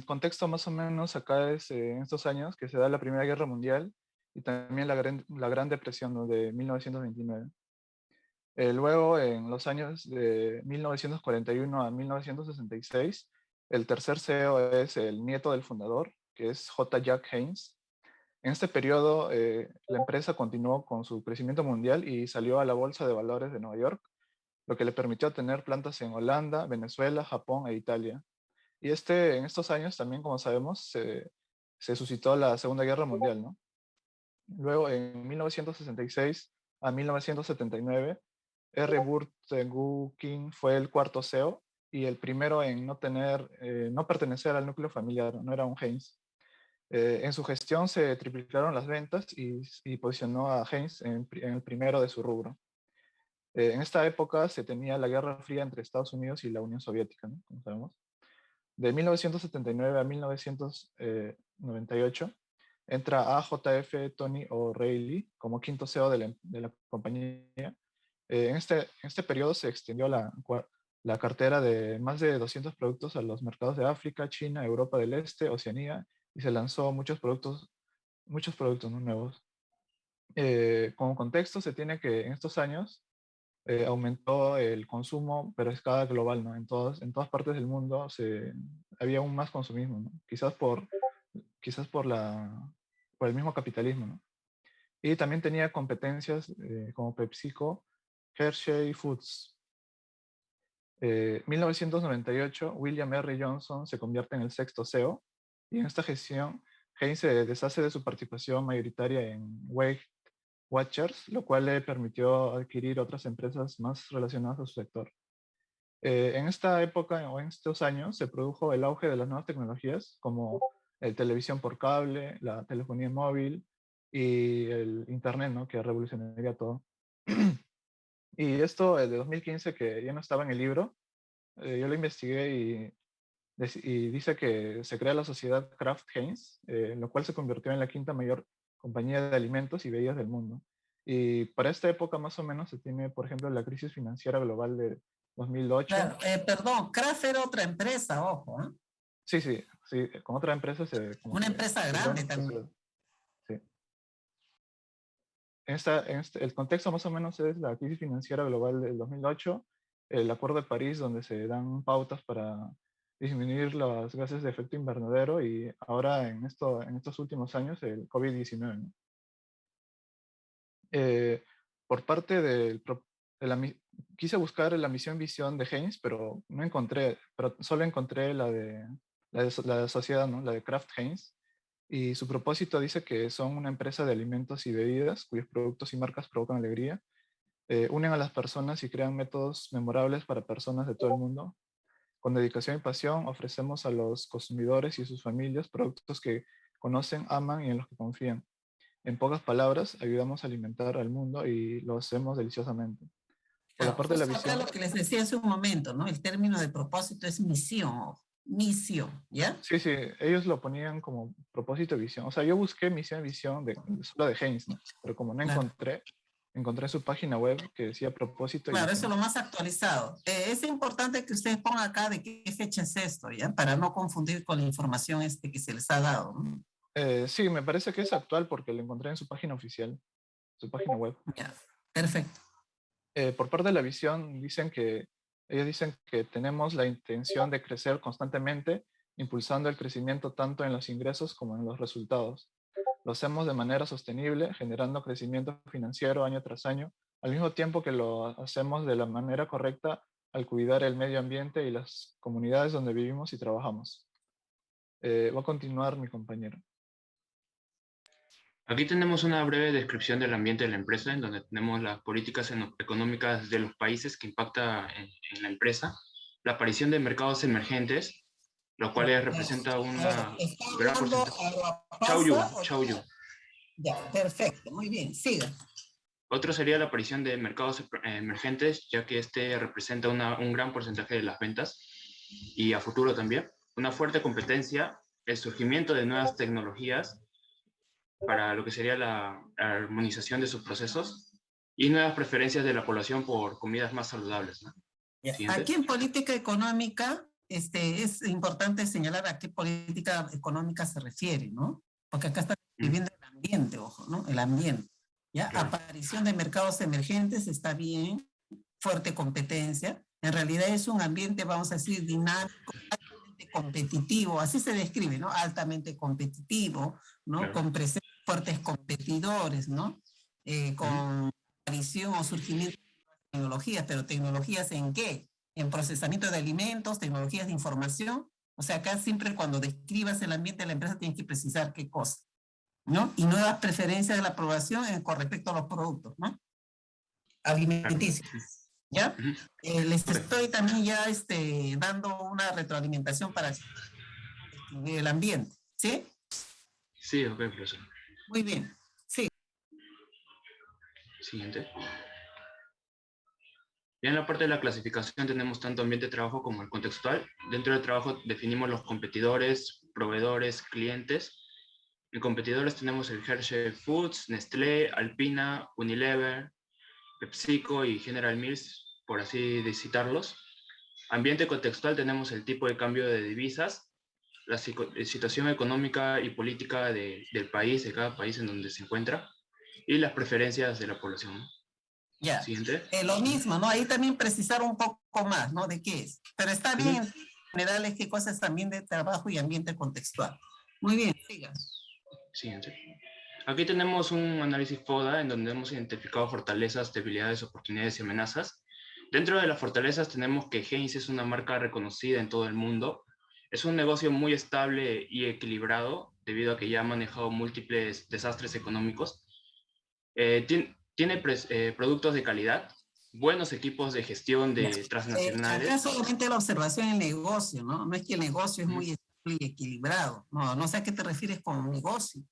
contexto más o menos acá es en estos años que se da la Primera Guerra Mundial y también la Gran Depresión, ¿no? De 1929. Luego, en los años de 1941 a 1966, el tercer CEO es el nieto del fundador, que es J. Jack Heinz. En este periodo, la empresa continuó con su crecimiento mundial y salió a la Bolsa de Valores de Nueva York, lo que le permitió tener plantas en Holanda, Venezuela, Japón e Italia. Y en estos años también, como sabemos, se suscitó la Segunda Guerra Mundial, ¿no? Luego, en 1966 a 1979, R. Burton King fue el cuarto CEO y el primero en no pertenecer al núcleo familiar, no era un Heinz. En su gestión se triplicaron las ventas y posicionó a Heinz en el primero de su rubro. En esta época se tenía la Guerra Fría entre Estados Unidos y la Unión Soviética, ¿no? Como sabemos. De 1979 a 1998 entra AJF Tony O'Reilly como quinto CEO de la compañía. En este periodo se extendió la cartera de más de 200 productos a los mercados de África, China, Europa del Este, Oceanía, y se lanzó muchos productos, ¿no? Nuevos. Como contexto, se tiene que en estos años aumentó el consumo, pero a escala global, ¿no? En todas partes del mundo había aún más consumismo, ¿no? Quizás por el mismo capitalismo, ¿no? Y también tenía competencias como PepsiCo, Hershey Foods. 1998, William R. Johnson se convierte en el sexto CEO y en esta gestión Heinz se deshace de su participación mayoritaria en Weight Watchers, lo cual le permitió adquirir otras empresas más relacionadas a su sector. En esta época o en estos años se produjo el auge de las nuevas tecnologías como el televisión por cable, la telefonía móvil y el internet, ¿no? Que revolucionaría todo. Y esto, el de 2015, que ya no estaba en el libro, yo lo investigué y dice que se crea la sociedad Kraft Heinz, lo cual se convirtió en la quinta mayor compañía de alimentos y bebidas del mundo. Y para esta época más o menos se tiene, por ejemplo, la crisis financiera global de 2008. Claro, perdón, Kraft era otra empresa, ojo, ¿eh? Sí, sí, sí, con otra empresa Una empresa grande sí. también. El contexto más o menos es la crisis financiera global del 2008, el Acuerdo de París, donde se dan pautas para disminuir los gases de efecto invernadero y ahora en estos últimos años el COVID-19, ¿no? Por parte quise buscar la misión visión de Heinz, pero no encontré, pero solo encontré la de sociedad, ¿no? La de Kraft Heinz. Y su propósito dice que son una empresa de alimentos y bebidas cuyos productos y marcas provocan alegría, unen a las personas y crean métodos memorables para personas de todo el mundo. Con dedicación y pasión ofrecemos a los consumidores y sus familias productos que conocen, aman y en los que confían. En pocas palabras, ayudamos a alimentar al mundo y lo hacemos deliciosamente. Por la Claro, parte de la justo acá visión, lo que les decía hace un momento, ¿no? El término de propósito es misión, ojo, misión, ¿ya? sí, sí, ellos lo ponían como propósito y visión. O sea, yo busqué misión y visión solo de Heinz, ¿no? Pero como no Claro. encontré su página web que decía propósito y Claro, eso es visión. lo más actualizado. Es importante que ustedes pongan acá de qué fecha es esto, ¿ya? Para no confundir con la información que se les ha dado, ¿no? Sí, me parece que es actual porque lo encontré en su página oficial, su página web. Ya, perfecto. Por parte de la visión, ellos dicen que tenemos la intención de crecer constantemente impulsando el crecimiento tanto en los ingresos como en los resultados. Lo hacemos de manera sostenible, generando crecimiento financiero año tras año, al mismo tiempo que lo hacemos de la manera correcta al cuidar el medio ambiente y las comunidades donde vivimos y trabajamos. Va a continuar mi compañero. Aquí tenemos una breve descripción del ambiente de la empresa, en donde tenemos las políticas económicas de los países que impacta en la empresa, la aparición de mercados emergentes, los cuales representa una gran porcentaje. Chao. Ya, perfecto, muy bien, siga. Otro sería la aparición de mercados emergentes, ya que este representa un gran porcentaje de las ventas, y a futuro también. Una fuerte competencia, el surgimiento de nuevas tecnologías para lo que sería la armonización de sus procesos, y nuevas preferencias de la población por comidas más saludables, ¿no? Aquí en política económica es importante señalar a qué política económica se refiere, ¿no? Porque acá está viviendo el ambiente, ojo, ¿no? El ambiente. ¿Ya? Claro. Aparición de mercados emergentes está bien, fuerte competencia. En realidad es un ambiente, vamos a decir, dinámico, altamente competitivo, así se describe, ¿no? Altamente competitivo, ¿no? Claro. Con fuertes competidores, ¿no? Con aparición o surgimiento de tecnologías, pero ¿tecnologías en qué? En procesamiento de alimentos, tecnologías de información. O sea, acá siempre cuando describas el ambiente de la empresa tienes que precisar qué cosa, ¿no? Y nuevas preferencias de la población con respecto a los productos, ¿no? Alimenticios, ¿ya? Les estoy también ya dando una retroalimentación para el ambiente, ¿sí? Sí, ok, profesor. Muy bien, sí. Siguiente. Ya en la parte de la clasificación tenemos tanto ambiente de trabajo como el contextual. Dentro del trabajo definimos los competidores, proveedores, clientes. En competidores tenemos el Hershey Foods, Nestlé, Alpina, Unilever, PepsiCo y General Mills, por así de citarlos. Ambiente contextual tenemos el tipo de cambio de divisas, la situación económica y política del país, de cada país en donde se encuentra, y las preferencias de la población. Ya, lo mismo, ¿no? Ahí también precisar un poco más, ¿no? De qué es. Pero está bien, en general, es qué cosas también de trabajo y ambiente contextual. Muy bien, siga. Siguiente. Aquí tenemos un análisis FODA en donde hemos identificado fortalezas, debilidades, oportunidades y amenazas. Dentro de las fortalezas tenemos que Heinz es una marca reconocida en todo el mundo. Es un negocio muy estable y equilibrado debido a que ya ha manejado múltiples desastres económicos. Tiene productos de calidad, buenos equipos de gestión de transnacionales. Acá solamente la observación del negocio, ¿no? No es que el negocio es muy estable y equilibrado. No sé a qué te refieres con negocio.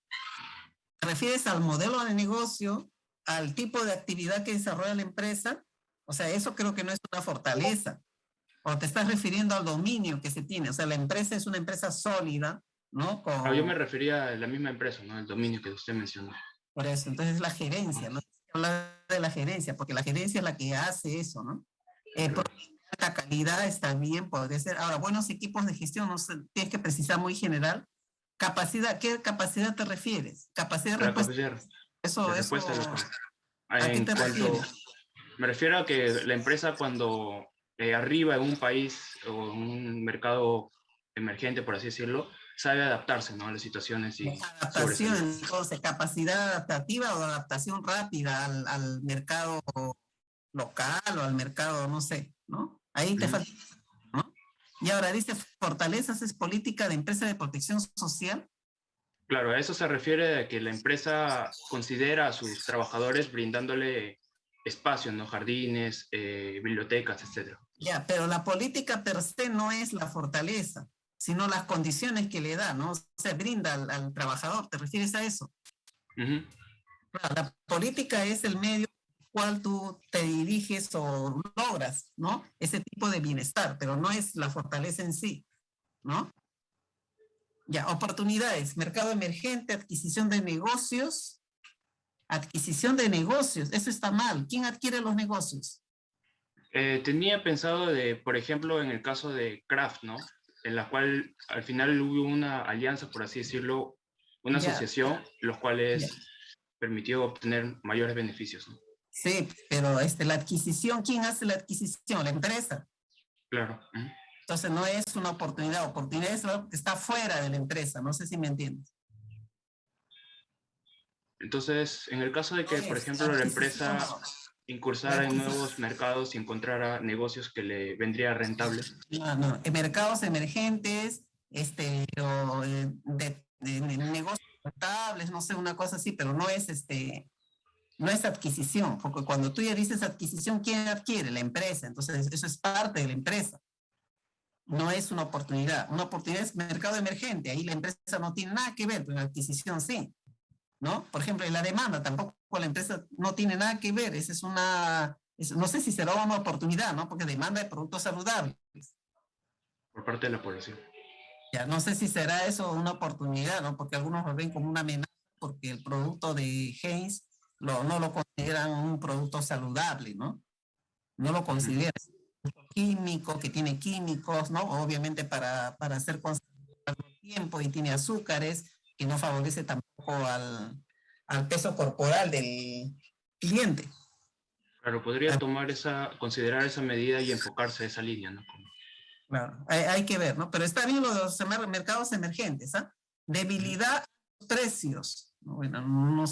¿Te refieres al modelo de negocio, al tipo de actividad que desarrolla la empresa? O sea, eso creo que no es una fortaleza. O te estás refiriendo al dominio que se tiene. O sea, la empresa es una empresa sólida, ¿no? Yo me refería a la misma empresa, ¿no? El dominio que usted mencionó. Por eso, entonces la gerencia, ¿no? Hablar de la gerencia, porque la gerencia es la que hace eso, ¿no? La calidad está bien, podría ser. Ahora, buenos equipos de gestión, no sé, tienes que precisar muy general. Capacidad, ¿qué capacidad te refieres? Capacidad de respuesta. ¿A qué te refieres? Me refiero a que la empresa cuando arriba en un país o en un mercado emergente, por así decirlo, sabe adaptarse, ¿no? A las situaciones y adaptación, entonces, capacidad adaptativa o adaptación rápida al mercado local o al mercado, no sé, ¿no? Ahí te falta, ¿no? Y ahora dice, fortalezas es política de empresa de protección social. Claro, a eso se refiere a que la empresa considera a sus trabajadores brindándole espacios, ¿no? Jardines, bibliotecas, etc. Ya, pero la política per se no es la fortaleza, sino las condiciones que le da, ¿no? Se brinda al trabajador, ¿te refieres a eso? Claro, la política es el medio al cual tú te diriges o logras, ¿no? Ese tipo de bienestar, pero no es la fortaleza en sí, ¿no? Ya, oportunidades, mercado emergente, adquisición de negocios, eso está mal. ¿Quién adquiere los negocios? Tenía pensado por ejemplo, en el caso de Kraft, ¿no? En la cual al final hubo una alianza, por así decirlo, una asociación, los cuales permitió obtener mayores beneficios, ¿no? Sí, pero la adquisición, ¿quién hace la adquisición? La empresa. Claro. Entonces no es una oportunidad. Oportunidad es algo que está fuera de la empresa. No sé si me entiendes. Entonces, en el caso de que, por ejemplo, la empresa incursara en nuevos mercados y encontrara negocios que le vendría rentables. No, en mercados emergentes, o de negocios rentables, no sé, una cosa así, pero no es no es adquisición, porque cuando tú ya dices adquisición, ¿quién adquiere? La empresa. Entonces, eso es parte de la empresa. No es una oportunidad. Una oportunidad es mercado emergente. Ahí la empresa no tiene nada que ver, pero la adquisición sí. ¿No? Por ejemplo, en la demanda tampoco la empresa no tiene nada que ver. Esa es no sé si será una oportunidad, ¿no? Porque demanda de productos saludables. Por parte de la población. Ya, no sé si será eso una oportunidad, ¿no? Porque algunos lo ven como una amenaza porque el producto de Heinz no lo consideran un producto saludable, ¿no? No lo consideran químico, que tiene químicos, ¿no? Obviamente para hacer tiempo y tiene azúcares que no favorece tampoco al peso corporal del cliente. Claro, podría considerar esa medida y enfocarse a esa línea, ¿no? Claro, hay que ver, ¿no? Pero está bien lo de los mercados emergentes, ¿ah? Debilidad a los precios. Bueno,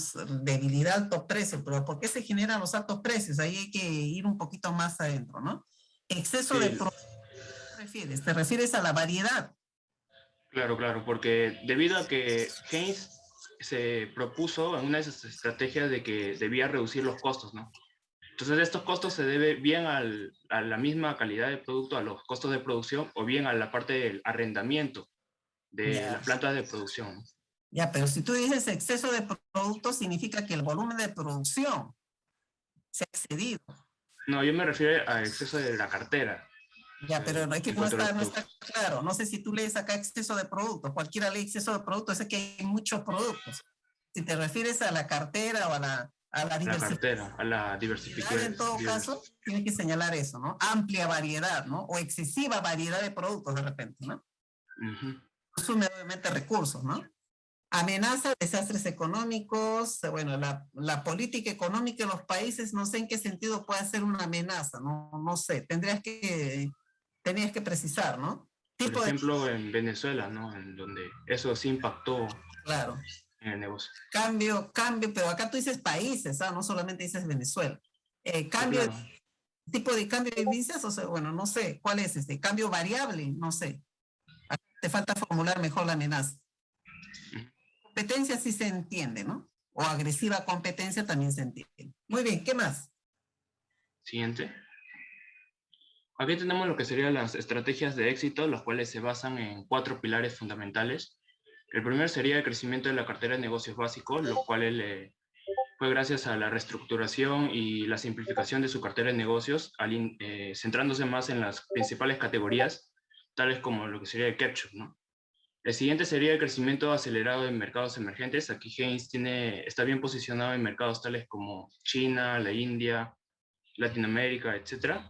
debilidad a altos precios, pero ¿por qué se generan los altos precios? Ahí hay que ir un poquito más adentro, ¿no? Exceso de productos, ¿qué te refieres? ¿Te refieres a la variedad? Claro, claro, porque debido a que Heinz se propuso en una de sus estrategias de que debía reducir los costos, ¿no? Entonces, estos costos se deben bien a la misma calidad de producto, a los costos de producción, o bien a la parte del arrendamiento de las plantas de producción. Ya, pero si tú dices exceso de productos, significa que el volumen de producción se ha excedido. No, yo me refiero al exceso de la cartera. Ya, pero no está claro. No sé si tú lees acá exceso de productos. Cualquiera lee exceso de productos, es que hay muchos productos. Si te refieres a la cartera o a la diversificación. A la diversificación. En todo caso, tienes que señalar eso, ¿no? Amplia variedad, ¿no? O excesiva variedad de productos de repente, ¿no? Consume obviamente recursos, ¿no? Amenaza, desastres económicos, bueno, la política económica de los países, no sé en qué sentido puede ser una amenaza, no sé, tenías que precisar, ¿no? Por ejemplo, en Venezuela, ¿no? En donde eso sí impactó en el negocio. Cambio, pero acá tú dices países, ¿ah? No solamente dices Venezuela. Cambio, claro. Tipo de cambio de divisas, o sea, bueno, no sé, ¿cuál es cambio variable? No sé. Te falta formular mejor la amenaza. Competencia sí se entiende, ¿no? O agresiva competencia también se entiende. Muy bien, ¿qué más? Siguiente. Aquí tenemos lo que serían las estrategias de éxito, las cuales se basan en 4 pilares fundamentales. El primero sería el crecimiento de la cartera de negocios básicos, lo cual fue gracias a la reestructuración y la simplificación de su cartera de negocios, centrándose más en las principales categorías, tales como lo que sería el ketchup, ¿no? El siguiente sería el crecimiento acelerado en mercados emergentes. Aquí Heinz está bien posicionado en mercados tales como China, la India, Latinoamérica, etc.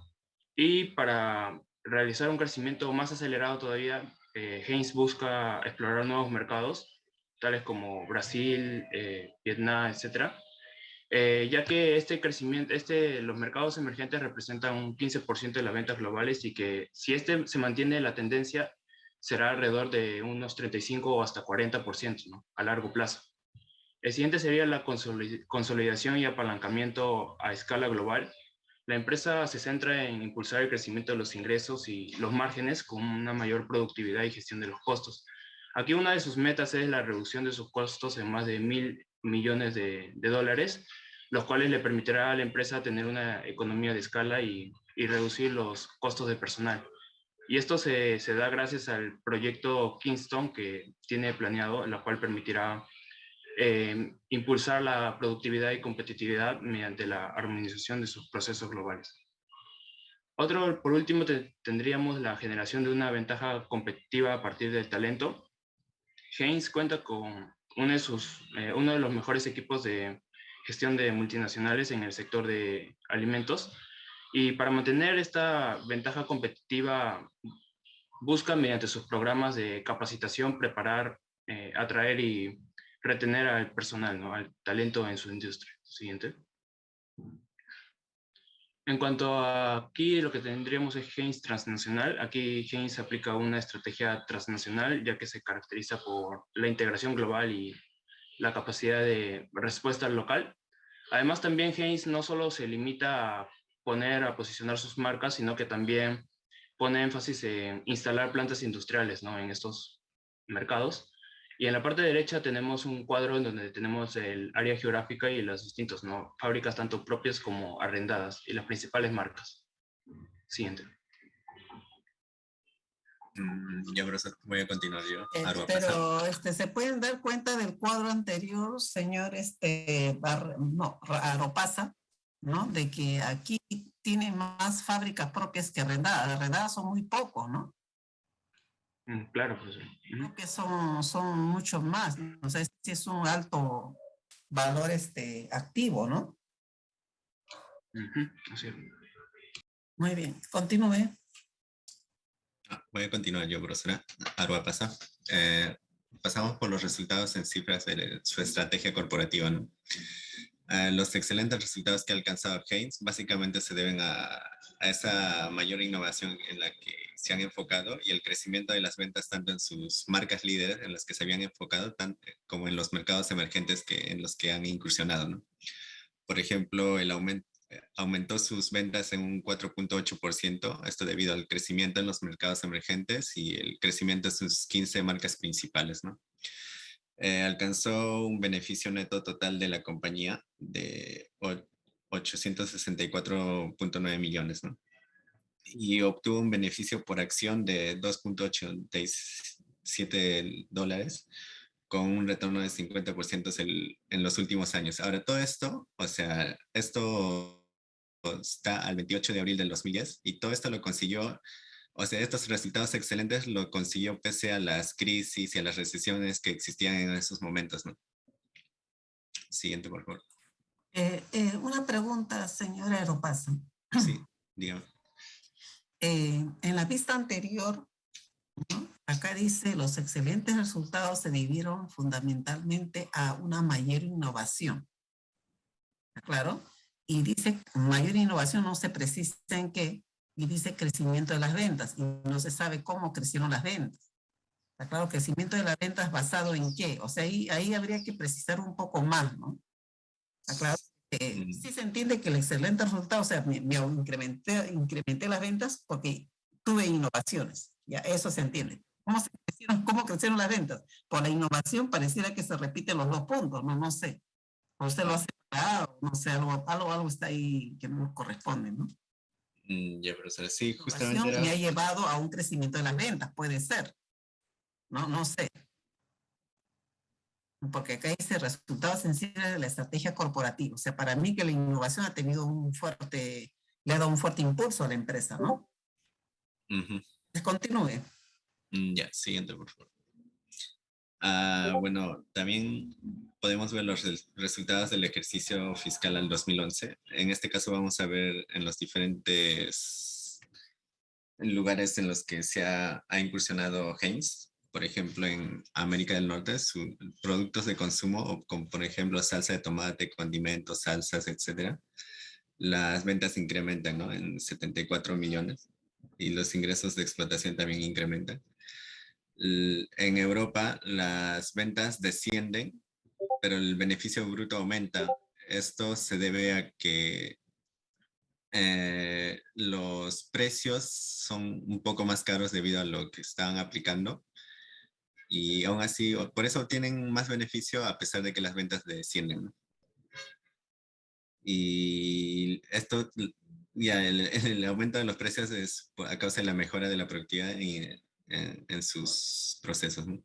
Y para realizar un crecimiento más acelerado todavía, Heinz busca explorar nuevos mercados, tales como Brasil, Vietnam, etc. Ya que este crecimiento, los mercados emergentes representan un 15% de las ventas globales y que si se mantiene la tendencia, será alrededor de unos 35 o hasta 40%, ¿no? A largo plazo. El siguiente sería la consolidación y apalancamiento a escala global. La empresa se centra en impulsar el crecimiento de los ingresos y los márgenes con una mayor productividad y gestión de los costos. Aquí una de sus metas es la reducción de sus costos en más de $1.000 millones de dólares, los cuales le permitirá a la empresa tener una economía de escala y reducir los costos de personal. Y esto se da gracias al proyecto Kingston que tiene planeado, la cual permitirá impulsar la productividad y competitividad mediante la armonización de sus procesos globales. Por último, tendríamos la generación de una ventaja competitiva a partir del talento. Heinz cuenta con uno de los mejores equipos de gestión de multinacionales en el sector de alimentos, y para mantener esta ventaja competitiva busca mediante sus programas de capacitación preparar, atraer y retener al personal, ¿no? Al talento en su industria. Siguiente. En cuanto a aquí, lo que tendríamos es Haynes transnacional. Aquí Haynes aplica una estrategia transnacional, ya que se caracteriza por la integración global y la capacidad de respuesta local. Además, también Haynes no solo se limita a posicionar sus marcas, sino que también pone énfasis en instalar plantas industriales, ¿no? En estos mercados. Y en la parte derecha tenemos un cuadro en donde tenemos el área geográfica y las distintas, ¿no? Fábricas tanto propias como arrendadas y las principales marcas. Siguiente. Ya, profesor, voy a continuar yo. Pero se pueden dar cuenta del cuadro anterior, señor Aropasa, ¿no? De que aquí tiene más fábricas propias que arrendadas. Arrendadas son muy pocos, ¿no? Claro, profesor. Creo que son muchos más. O sea, sí es un alto valor activo, ¿no? Así es. Muy bien, continúe. Voy a continuar yo, profesora. Ahora pasamos por los resultados en cifras de su estrategia corporativa, ¿no? Los excelentes resultados que ha alcanzado Haynes básicamente se deben a esa mayor innovación en la que se han enfocado y el crecimiento de las ventas tanto en sus marcas líderes en las que se habían enfocado como en los mercados emergentes en los que han incursionado, ¿no? Por ejemplo, aumentó sus ventas en un 4.8%, esto debido al crecimiento en los mercados emergentes y el crecimiento de sus 15 marcas principales, ¿no? Alcanzó un beneficio neto total de la compañía de 864.9 millones, ¿no? Y obtuvo un beneficio por acción de 2.87 dólares, con un retorno de 50% en los últimos años. Ahora, todo esto, o sea, esto está al 28 de abril del 2010 y todo esto lo consiguió, o sea, estos resultados excelentes lo consiguió pese a las crisis y a las recesiones que existían en esos momentos, ¿no? Siguiente, por favor. Una pregunta, señora Aropasa. Sí, dígame. En la pista anterior, ¿no? Acá dice, los excelentes resultados se debieron fundamentalmente a una mayor innovación. ¿Claro? Y dice, mayor innovación no se precisa en qué, y dice crecimiento de las ventas, y no se sabe cómo crecieron las ventas. Está claro, crecimiento de las ventas basado en qué. O sea, ahí habría que precisar un poco más, ¿no? Está claro. Sí se entiende que el excelente resultado, o sea, incrementé las ventas porque tuve innovaciones. Ya, eso se entiende. ¿Cómo crecieron las ventas? Por la innovación pareciera que se repiten los dos puntos, no, no sé. O usted lo hace separado, no sé, algo está ahí que no corresponde, ¿no? Ya, profesora, sí, La justamente innovación me ha llevado a un crecimiento de las ventas, puede ser. No sé. Porque acá dice resultados sensibles de la estrategia corporativa. O sea, para mí que la innovación ha tenido le ha dado un fuerte impulso a la empresa, ¿no? Pues continúe. Ya, siguiente, por favor. Bueno, también podemos ver los resultados del ejercicio fiscal al 2011. En este caso vamos a ver en los diferentes lugares en los que se ha incursionado Haynes. Por ejemplo, en América del Norte, sus productos de consumo, como por ejemplo salsa de tomate, condimentos, salsas, etcétera, las ventas incrementan, ¿no? En 74 millones y los ingresos de explotación también incrementan. En Europa las ventas descienden, pero el beneficio bruto aumenta. Esto se debe a que los precios son un poco más caros debido a lo que están aplicando y aún así, por eso tienen más beneficio a pesar de que las ventas descienden, ¿no? Y esto, ya el aumento de los precios es a causa de la mejora de la productividad en sus procesos, ¿no?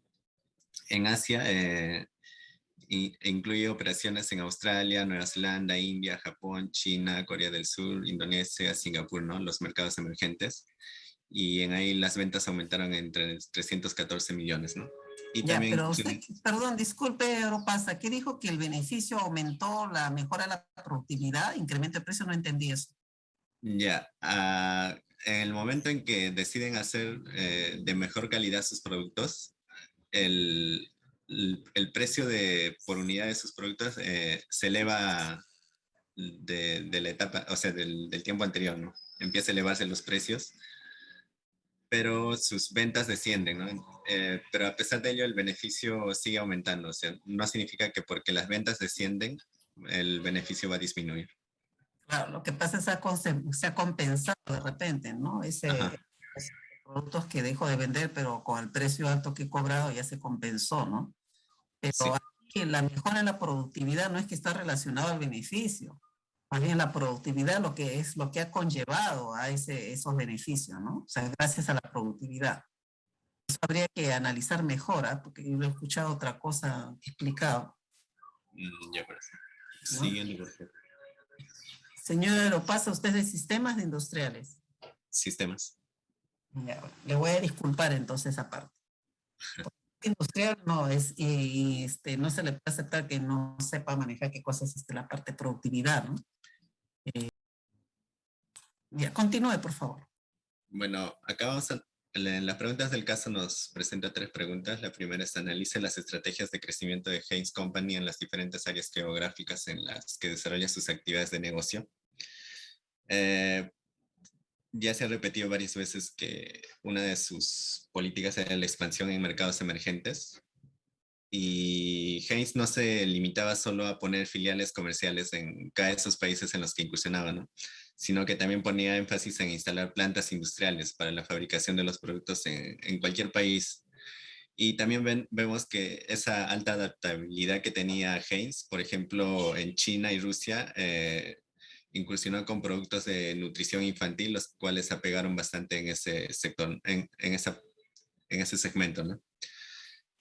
En Asia incluye operaciones en Australia, Nueva Zelanda, India, Japón, China, Corea del Sur, Indonesia, Singapur, ¿no? Los mercados emergentes. Y en ahí las ventas aumentaron entre 314 millones, ¿no? Y ya, también, pero usted, perdón, disculpe, Europasa, ¿qué dijo que el beneficio aumentó, la mejora de la productividad, incremento de precio? No entendí eso. Ya, en el momento en que deciden hacer de mejor calidad sus productos, el precio por unidad de sus productos se eleva de la etapa, o sea, del tiempo anterior, ¿no? Empieza a elevarse los precios, pero sus ventas descienden, ¿no? Pero a pesar de ello, el beneficio sigue aumentando, o sea, no significa que porque las ventas descienden, el beneficio va a disminuir. Claro, lo que pasa es que se ha compensado de repente, ¿no? Ajá, Esos productos que dejo de vender, pero con el precio alto que he cobrado ya se compensó, ¿no? Pero sí, aquí la mejora en la productividad no es que está relacionado al beneficio, más bien la productividad lo que es lo que ha conllevado a esos beneficios, ¿no? O sea, gracias a la productividad. Eso habría que analizar mejor, ¿ah? Porque yo he escuchado otra cosa explicado, ya parece. ¿no? Siguiente, por favor. Señora, lo pasa usted de sistemas de industriales. Sistemas. Ya, le voy a disculpar entonces aparte. Industrial no es, no se le puede aceptar que no sepa manejar qué cosas es la parte de productividad, ¿no? Ya, continúe, por favor. Bueno, acá vamos a, en las preguntas del caso nos presenta 3 preguntas. La primera es analice las estrategias de crecimiento de Haynes Company en las diferentes áreas geográficas en las que desarrolla sus actividades de negocio. Eh, ya se ha repetido varias veces que una de sus políticas era la expansión en mercados emergentes. Y Haynes no se limitaba solo a poner filiales comerciales en cada de esos países en los que incursionaba, ¿no? Sino que también ponía énfasis en instalar plantas industriales para la fabricación de los productos en cualquier país. Y también vemos que esa alta adaptabilidad que tenía Haynes, por ejemplo, en China y Rusia, incursionó con productos de nutrición infantil, los cuales se apegaron bastante en ese sector, en ese segmento, ¿no?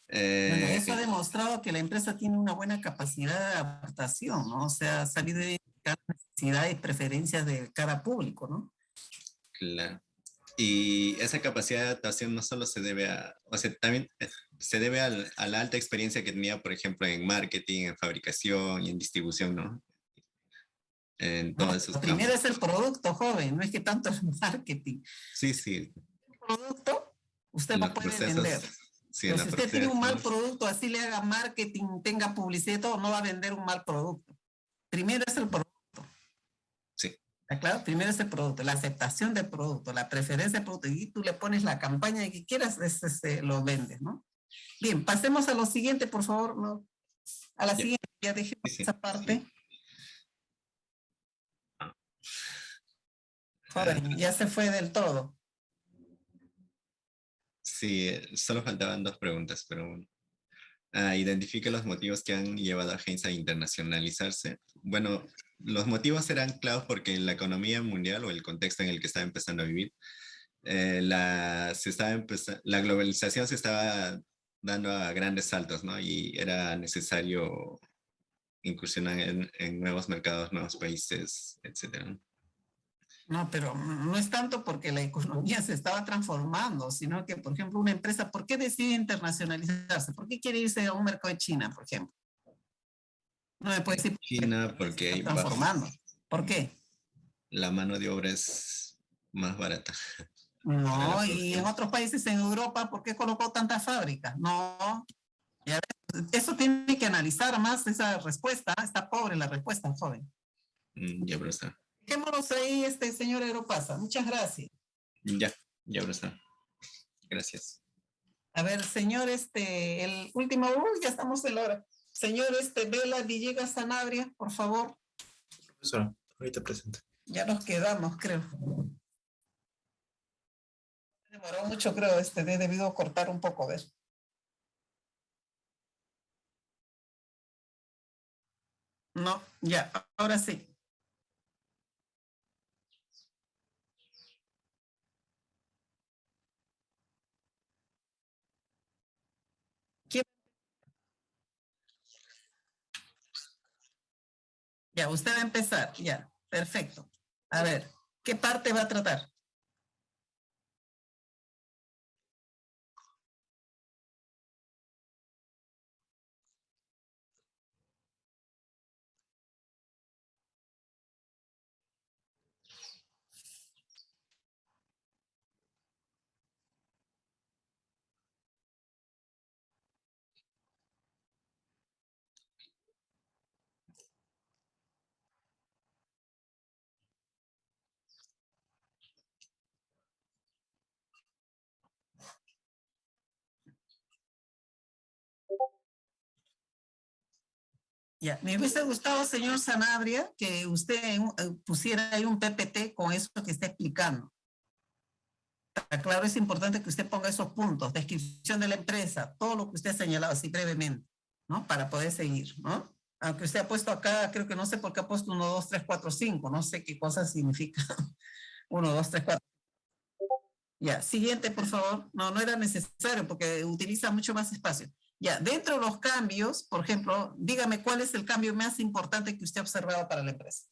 Bueno, Eh, eso ha demostrado que la empresa tiene una buena capacidad de adaptación, ¿no? O sea, ha sabido identificar las necesidades y preferencias de cada público, ¿no? claro. Y esa capacidad de adaptación no solo se debe a, o sea, también se debe a la alta experiencia que tenía, por ejemplo, en marketing, en fabricación y en distribución, ¿no? En No, todos esos lo primero campos. es el producto, joven, no es que tanto el marketing. Sí, sí, El producto, usted en lo los puede procesos, vender. sí, en Pero los si usted tiene un mal procesos, producto, así le haga marketing, tenga publicidad y todo, no va a vender un mal producto. Primero es el producto. sí. ¿Está claro? Primero es el producto, la aceptación del producto, la preferencia del producto. Y tú le pones la campaña que quieras, lo vendes, ¿no? Bien, pasemos a lo siguiente, por favor. ¿No? A la Ya, siguiente, ya dejemos sí, sí, esa parte. sí. Ah, ah, Joven, ya se fue del todo. sí, solo faltaban 2 preguntas, pero bueno. Identifique los motivos que han llevado a Heinz a internacionalizarse. Bueno, los motivos eran claros porque la economía mundial o el contexto en el que estaba empezando a vivir, la globalización se estaba dando a grandes saltos, ¿no? Y era necesario incursionar en nuevos mercados, nuevos países, etcétera. No, pero no es tanto porque la economía se estaba transformando, sino que, por ejemplo, una empresa, ¿por qué decide internacionalizarse? ¿Por qué quiere irse a un mercado de China, por ejemplo? No me puede decir porque China, se porque está ahí transformando. ¿Por qué? la mano de obra es más barata para la No, y en producción. otros países en Europa, ¿por qué colocó tantas fábricas? No, ya eso tiene que analizar más esa respuesta. Está pobre la respuesta, joven. Ya, profesor. Dejémonos ahí, señor Europasa. Muchas gracias. Ya, ya, profesor. Gracias. A ver, señor, el último, ya estamos en la hora. Señor, Vela Villegas Sanabria, por favor. Profesora, ahorita presente. Ya nos quedamos, creo. Demoró mucho, creo, he debido cortar un poco de eso. No, ya, ahora sí. ¿Quién? Ya, usted va a empezar, ya, perfecto. A ver, ¿qué parte va a tratar? Ya, me hubiese gustado, señor Sanabria, que usted pusiera ahí un PPT con eso que está explicando. Está claro, es importante que usted ponga esos puntos, descripción de la empresa, todo lo que usted ha señalado así brevemente, ¿no? Para poder seguir, ¿no? Aunque usted ha puesto acá, creo que no sé por qué ha puesto 1, 2, 3, 4, 5, no sé qué cosa significa 1, 2, 3, 4. Ya, siguiente, por favor. No, no era necesario porque utiliza mucho más espacio. Ya, dentro de los cambios, por ejemplo, dígame cuál es el cambio más importante que usted ha observado para la empresa.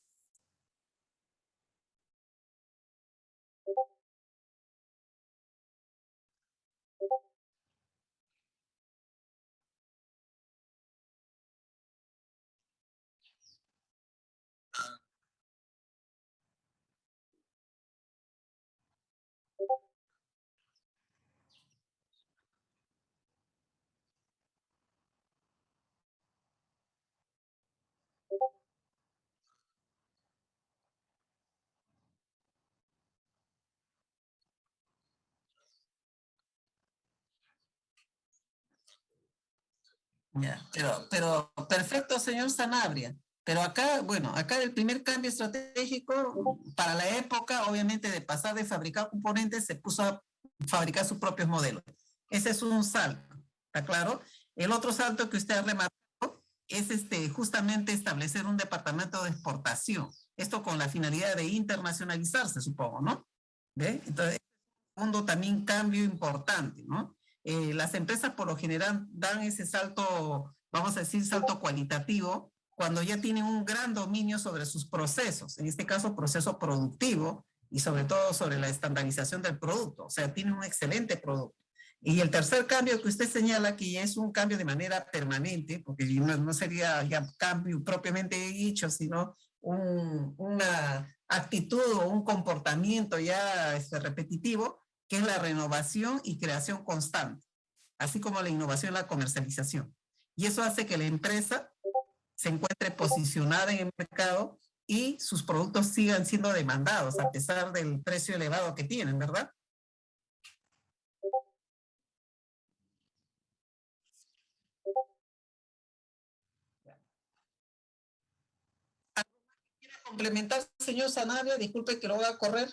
Ya, pero perfecto, señor Sanabria. Pero acá, bueno, acá el primer cambio estratégico para la época, obviamente de pasar de fabricar componentes, se puso a fabricar sus propios modelos. Ese es un salto, ¿está claro? El otro salto que usted ha remarcado es justamente establecer un departamento de exportación. Esto con la finalidad de internacionalizarse, supongo, ¿no? ¿Ve? Entonces, segundo también cambio importante, ¿no? Las empresas por lo general dan ese salto, vamos a decir, salto cualitativo, cuando ya tienen un gran dominio sobre sus procesos, en este caso proceso productivo y sobre todo sobre la estandarización del producto, o sea, tienen un excelente producto. Y el tercer cambio que usted señala, que es un cambio de manera permanente, porque no sería ya cambio propiamente dicho, sino una actitud o un comportamiento ya repetitivo, que es la renovación y creación constante, así como la innovación y la comercialización. Y eso hace que la empresa se encuentre posicionada en el mercado y sus productos sigan siendo demandados a pesar del precio elevado que tienen, ¿verdad? ¿Quiere complementar, señor Sanabria? Disculpe que lo voy a correr.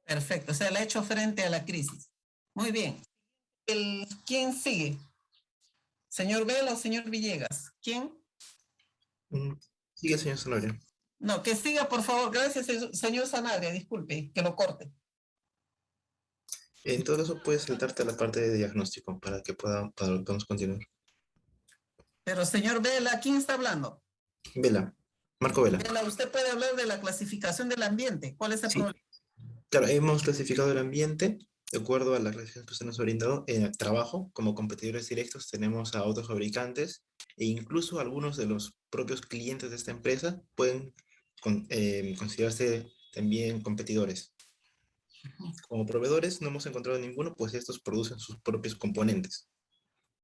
Perfecto, o sea, le ha hecho frente a la crisis. Muy bien. ¿Quién sigue? ¿Señor Vela o señor Villegas? ¿Quién? Sigue, señor Sanabria. No, que siga, por favor. Gracias, señor Sanabria. Disculpe, que lo corte. En todo caso, puedes saltarte a la parte de diagnóstico para que podamos continuar. Pero, señor Vela, ¿quién está hablando? Vela, Marco Vela. Vela, usted puede hablar de la clasificación del ambiente. ¿Cuál es el problema? Claro, hemos clasificado el ambiente de acuerdo a la clasificación que usted nos ha brindado en el trabajo. Como competidores directos tenemos a otros fabricantes e incluso algunos de los propios clientes de esta empresa pueden considerarse también competidores. Como proveedores no hemos encontrado ninguno, pues estos producen sus propios componentes.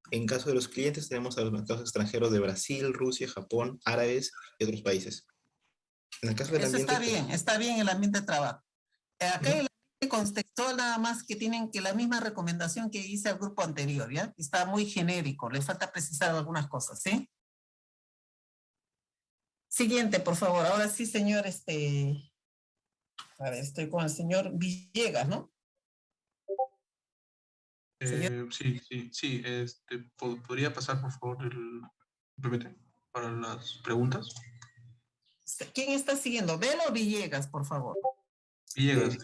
En caso de los clientes tenemos a los mercados extranjeros de Brasil, Rusia, Japón, árabes y otros países. En el caso del Eso ambiente, está bien el ambiente de trabajo. Acá el ambiente contextual nada más que tienen que la misma recomendación que hice al grupo anterior, ¿ya? Está muy genérico, le falta precisar algunas cosas, ¿sí? Siguiente, por favor. Ahora sí, señor, a ver, estoy con el señor Villegas, ¿no? Sí. ¿Podría pasar, por favor, el PPT para las preguntas? ¿Quién está siguiendo? ¿Vela o Villegas, por favor? Villegas.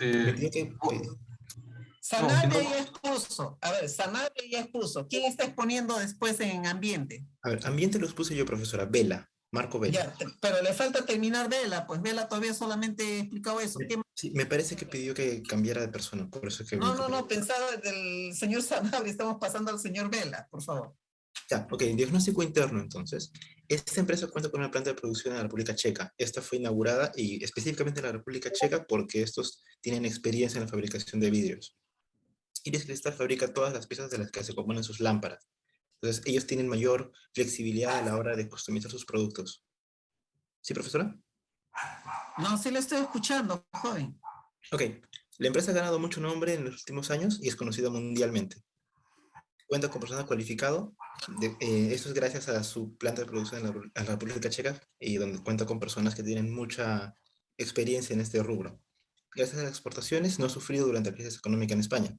Sanabria ya expuso. A ver, Sanabria ya expuso. ¿Quién está exponiendo después en ambiente? A ver, ambiente los puse yo, profesora. Vela, Marco Vela. Ya, pero le falta terminar Vela, pues Vela todavía solamente he explicado eso. Sí, me parece que pidió que cambiara de persona, por eso es que... No, pensaba del señor Sanabria, estamos pasando al señor Vela, por favor. Ya, ok, diagnóstico interno entonces. Esta empresa cuenta con una planta de producción en la República Checa. Esta fue inaugurada y específicamente en la República Checa porque estos tienen experiencia en la fabricación de vidrios. Iris Cristal fabrica todas las piezas de las que se componen sus lámparas. Entonces, ellos tienen mayor flexibilidad a la hora de customizar sus productos. ¿Sí, profesora? No, sí le estoy escuchando, joven. Ok, la empresa ha ganado mucho nombre en los últimos años y es conocida mundialmente. Cuenta con personal cualificado. Esto es gracias a su planta de producción en la República Checa y donde cuenta con personas que tienen mucha experiencia en este rubro. Gracias a las exportaciones no ha sufrido durante la crisis económica en España.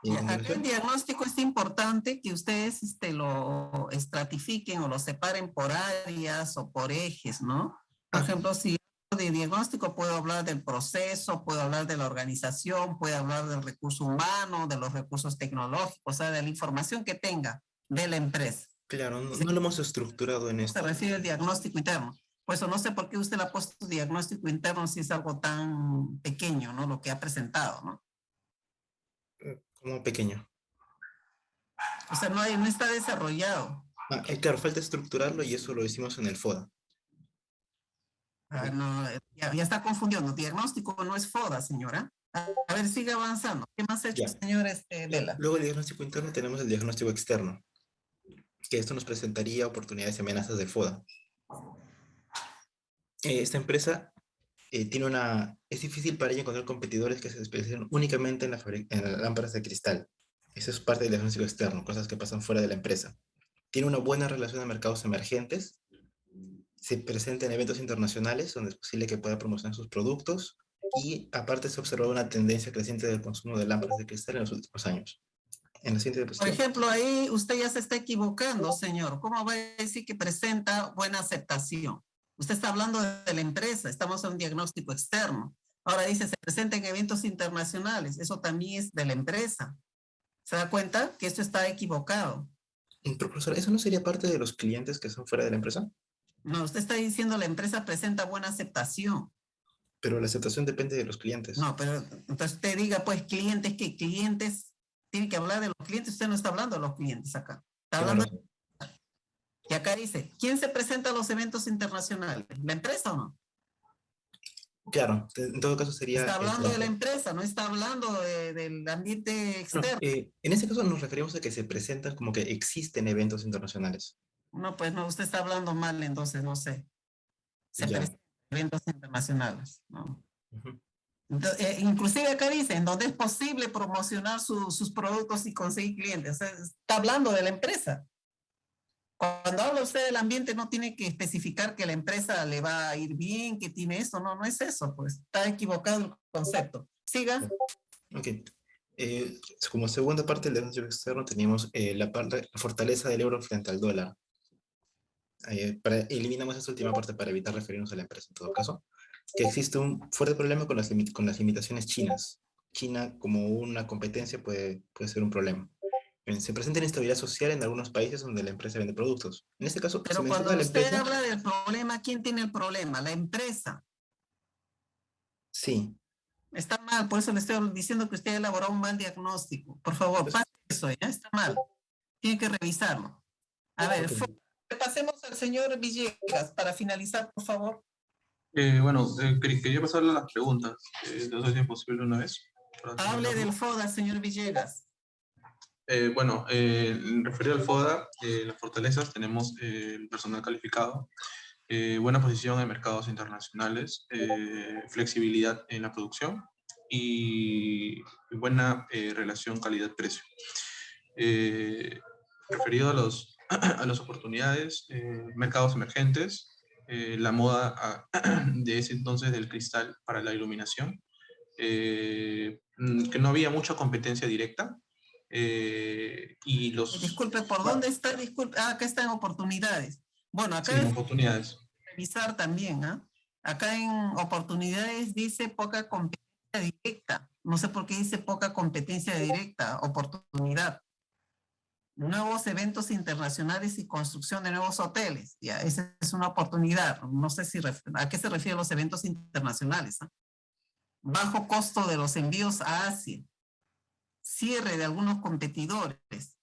Y a Acá el continuación, diagnóstico es importante que ustedes lo estratifiquen o lo separen por áreas o por ejes, ¿no? Por ejemplo, si hablo de diagnóstico puedo hablar del proceso, puedo hablar de la organización, puedo hablar del recurso humano, de los recursos tecnológicos, o sea, de la información que tenga de la empresa. claro, no lo hemos estructurado en esto. Se refiere al diagnóstico interno. Por eso no sé por qué usted le ha puesto diagnóstico interno si es algo tan pequeño, ¿no? Lo que ha presentado, ¿no? Como pequeño. O sea, no está desarrollado. Claro, falta estructurarlo y eso lo hicimos en el FODA. No, ya está confundiendo. Diagnóstico no es FODA, señora. A ver, sigue avanzando. ¿Qué más ha hecho, señor Vela? Luego del diagnóstico interno tenemos el diagnóstico externo, que esto nos presentaría oportunidades y amenazas del FODA. Esta empresa es difícil para ella encontrar competidores que se especializan únicamente en las lámparas de cristal. Eso es parte del diagnóstico externo, cosas que pasan fuera de la empresa. Tiene una buena relación a mercados emergentes, se presenta en eventos internacionales donde es posible que pueda promocionar sus productos y aparte se ha observado una tendencia creciente del consumo de lámparas de cristal en los últimos años. En la siguiente Por diapositiva. ejemplo, ahí usted ya se está equivocando, señor. ¿Cómo va a decir que presenta buena aceptación? Usted está hablando de la empresa, estamos en un diagnóstico externo. Ahora dice, se presenta en eventos internacionales. Eso también es de la empresa. ¿Se da cuenta que esto está equivocado? Pero, profesor, ¿eso no sería parte de los clientes que son fuera de la empresa? No, usted está diciendo la empresa presenta buena aceptación. Pero la aceptación depende de los clientes. No, pero entonces usted diga, pues, clientes, ¿qué clientes? Tiene que hablar de los clientes. Usted no está hablando de los clientes acá. Está hablando de... Y acá dice, ¿quién se presenta a los eventos internacionales? ¿La empresa o no? Claro, en todo caso sería... Está hablando de la empresa, no está hablando del ambiente externo. En este caso nos referimos a que se presentan como que existen eventos internacionales. No, pues no, usted está hablando mal, entonces, no sé. Se presentan eventos internacionales, ¿no? Entonces, inclusive acá dice, en donde es posible promocionar sus productos y conseguir clientes. O sea, está hablando de la empresa. Cuando habla usted del ambiente, no tiene que especificar que la empresa le va a ir bien, que tiene esto. No, no es eso, pues está equivocado el concepto. Siga. Ok. Como segunda parte del diagnóstico externo teníamos la fortaleza del euro frente al dólar. Eliminamos esta última parte para evitar referirnos a la empresa en todo caso. Que existe un fuerte problema con las limitaciones chinas. China como una competencia puede ser un problema. Se presenta inestabilidad social en algunos países donde la empresa vende productos. En este caso, pero cuando usted habla del problema, ¿quién tiene el problema? La empresa. Sí. Está mal, por eso le estoy diciendo que usted elaboró un mal diagnóstico. Por favor, pase eso, ¿ya? Está mal. Tiene que revisarlo. A ver, pasemos al señor Villegas para finalizar, por favor. Quería pasarle a las preguntas. No sé si es posible una vez. Hable del FODA, señor Villegas. Referido al FODA, las fortalezas, tenemos personal calificado, buena posición en mercados internacionales, flexibilidad en la producción y buena relación calidad-precio. Referido a las oportunidades, mercados emergentes, la moda de ese entonces del cristal para la iluminación, que no había mucha competencia directa. Y los... Disculpe, ¿por dónde está? Disculpe, acá están oportunidades. Bueno, acá sí, oportunidades. Revisar también, ¿ah? Acá en oportunidades dice poca competencia directa. No sé por qué dice poca competencia directa, oportunidad. Nuevos eventos internacionales y construcción de nuevos hoteles. Ya, esa es una oportunidad. No sé a qué se refieren los eventos internacionales. ¿Ah? Bajo costo de los envíos a Asia. Cierre de algunos competidores.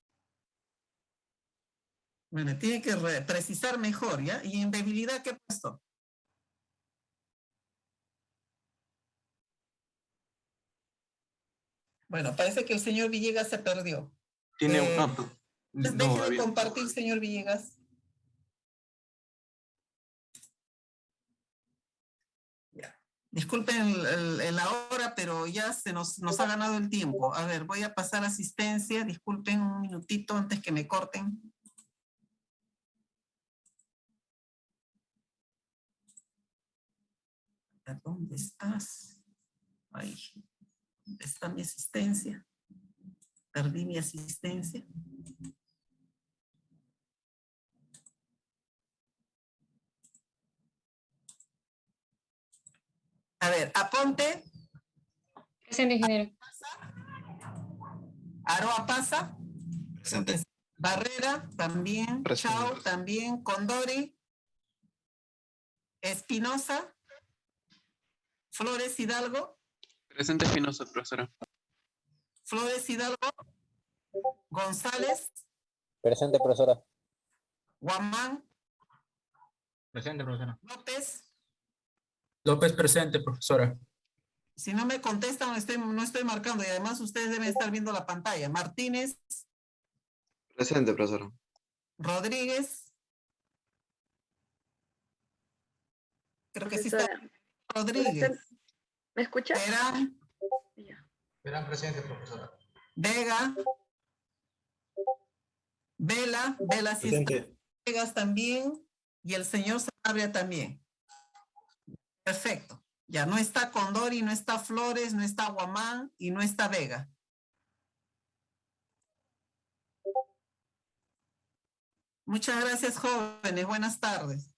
Bueno, tiene que precisar mejor, ¿ya? Y en debilidad, ¿qué ha puesto? Bueno, parece que el señor Villegas se perdió. Tiene deje de compartir, señor Villegas. Disculpen la hora, pero ya se nos ha ganado el tiempo. A ver, voy a pasar asistencia. Disculpen un minutito antes que me corten. ¿Dónde estás? Ay, ¿dónde está mi asistencia? Perdí mi asistencia. A ver, Aponte. Presente, ingeniero. Aroa Pasa. Presente. Barrera, también. Presente. Chao, también. Condori. Espinosa. Flores Hidalgo. Presente Espinosa, profesora. Flores Hidalgo. González. Presente, profesora. Guamán. Presente, profesora. López. López presente, profesora. Si no me contestan, no estoy marcando y además ustedes deben estar viendo la pantalla. Martínez. Presente, profesora. Rodríguez. Creo que sí está. Profesora. Rodríguez. ¿Me escucha? Perán. Verán presente, profesora. Vega. Vela sí está. Presente. Vegas también. Y el señor Sanabria también. Perfecto. Ya no está Condori, no está Flores, no está Guamán y no está Vega. Muchas gracias, jóvenes. Buenas tardes.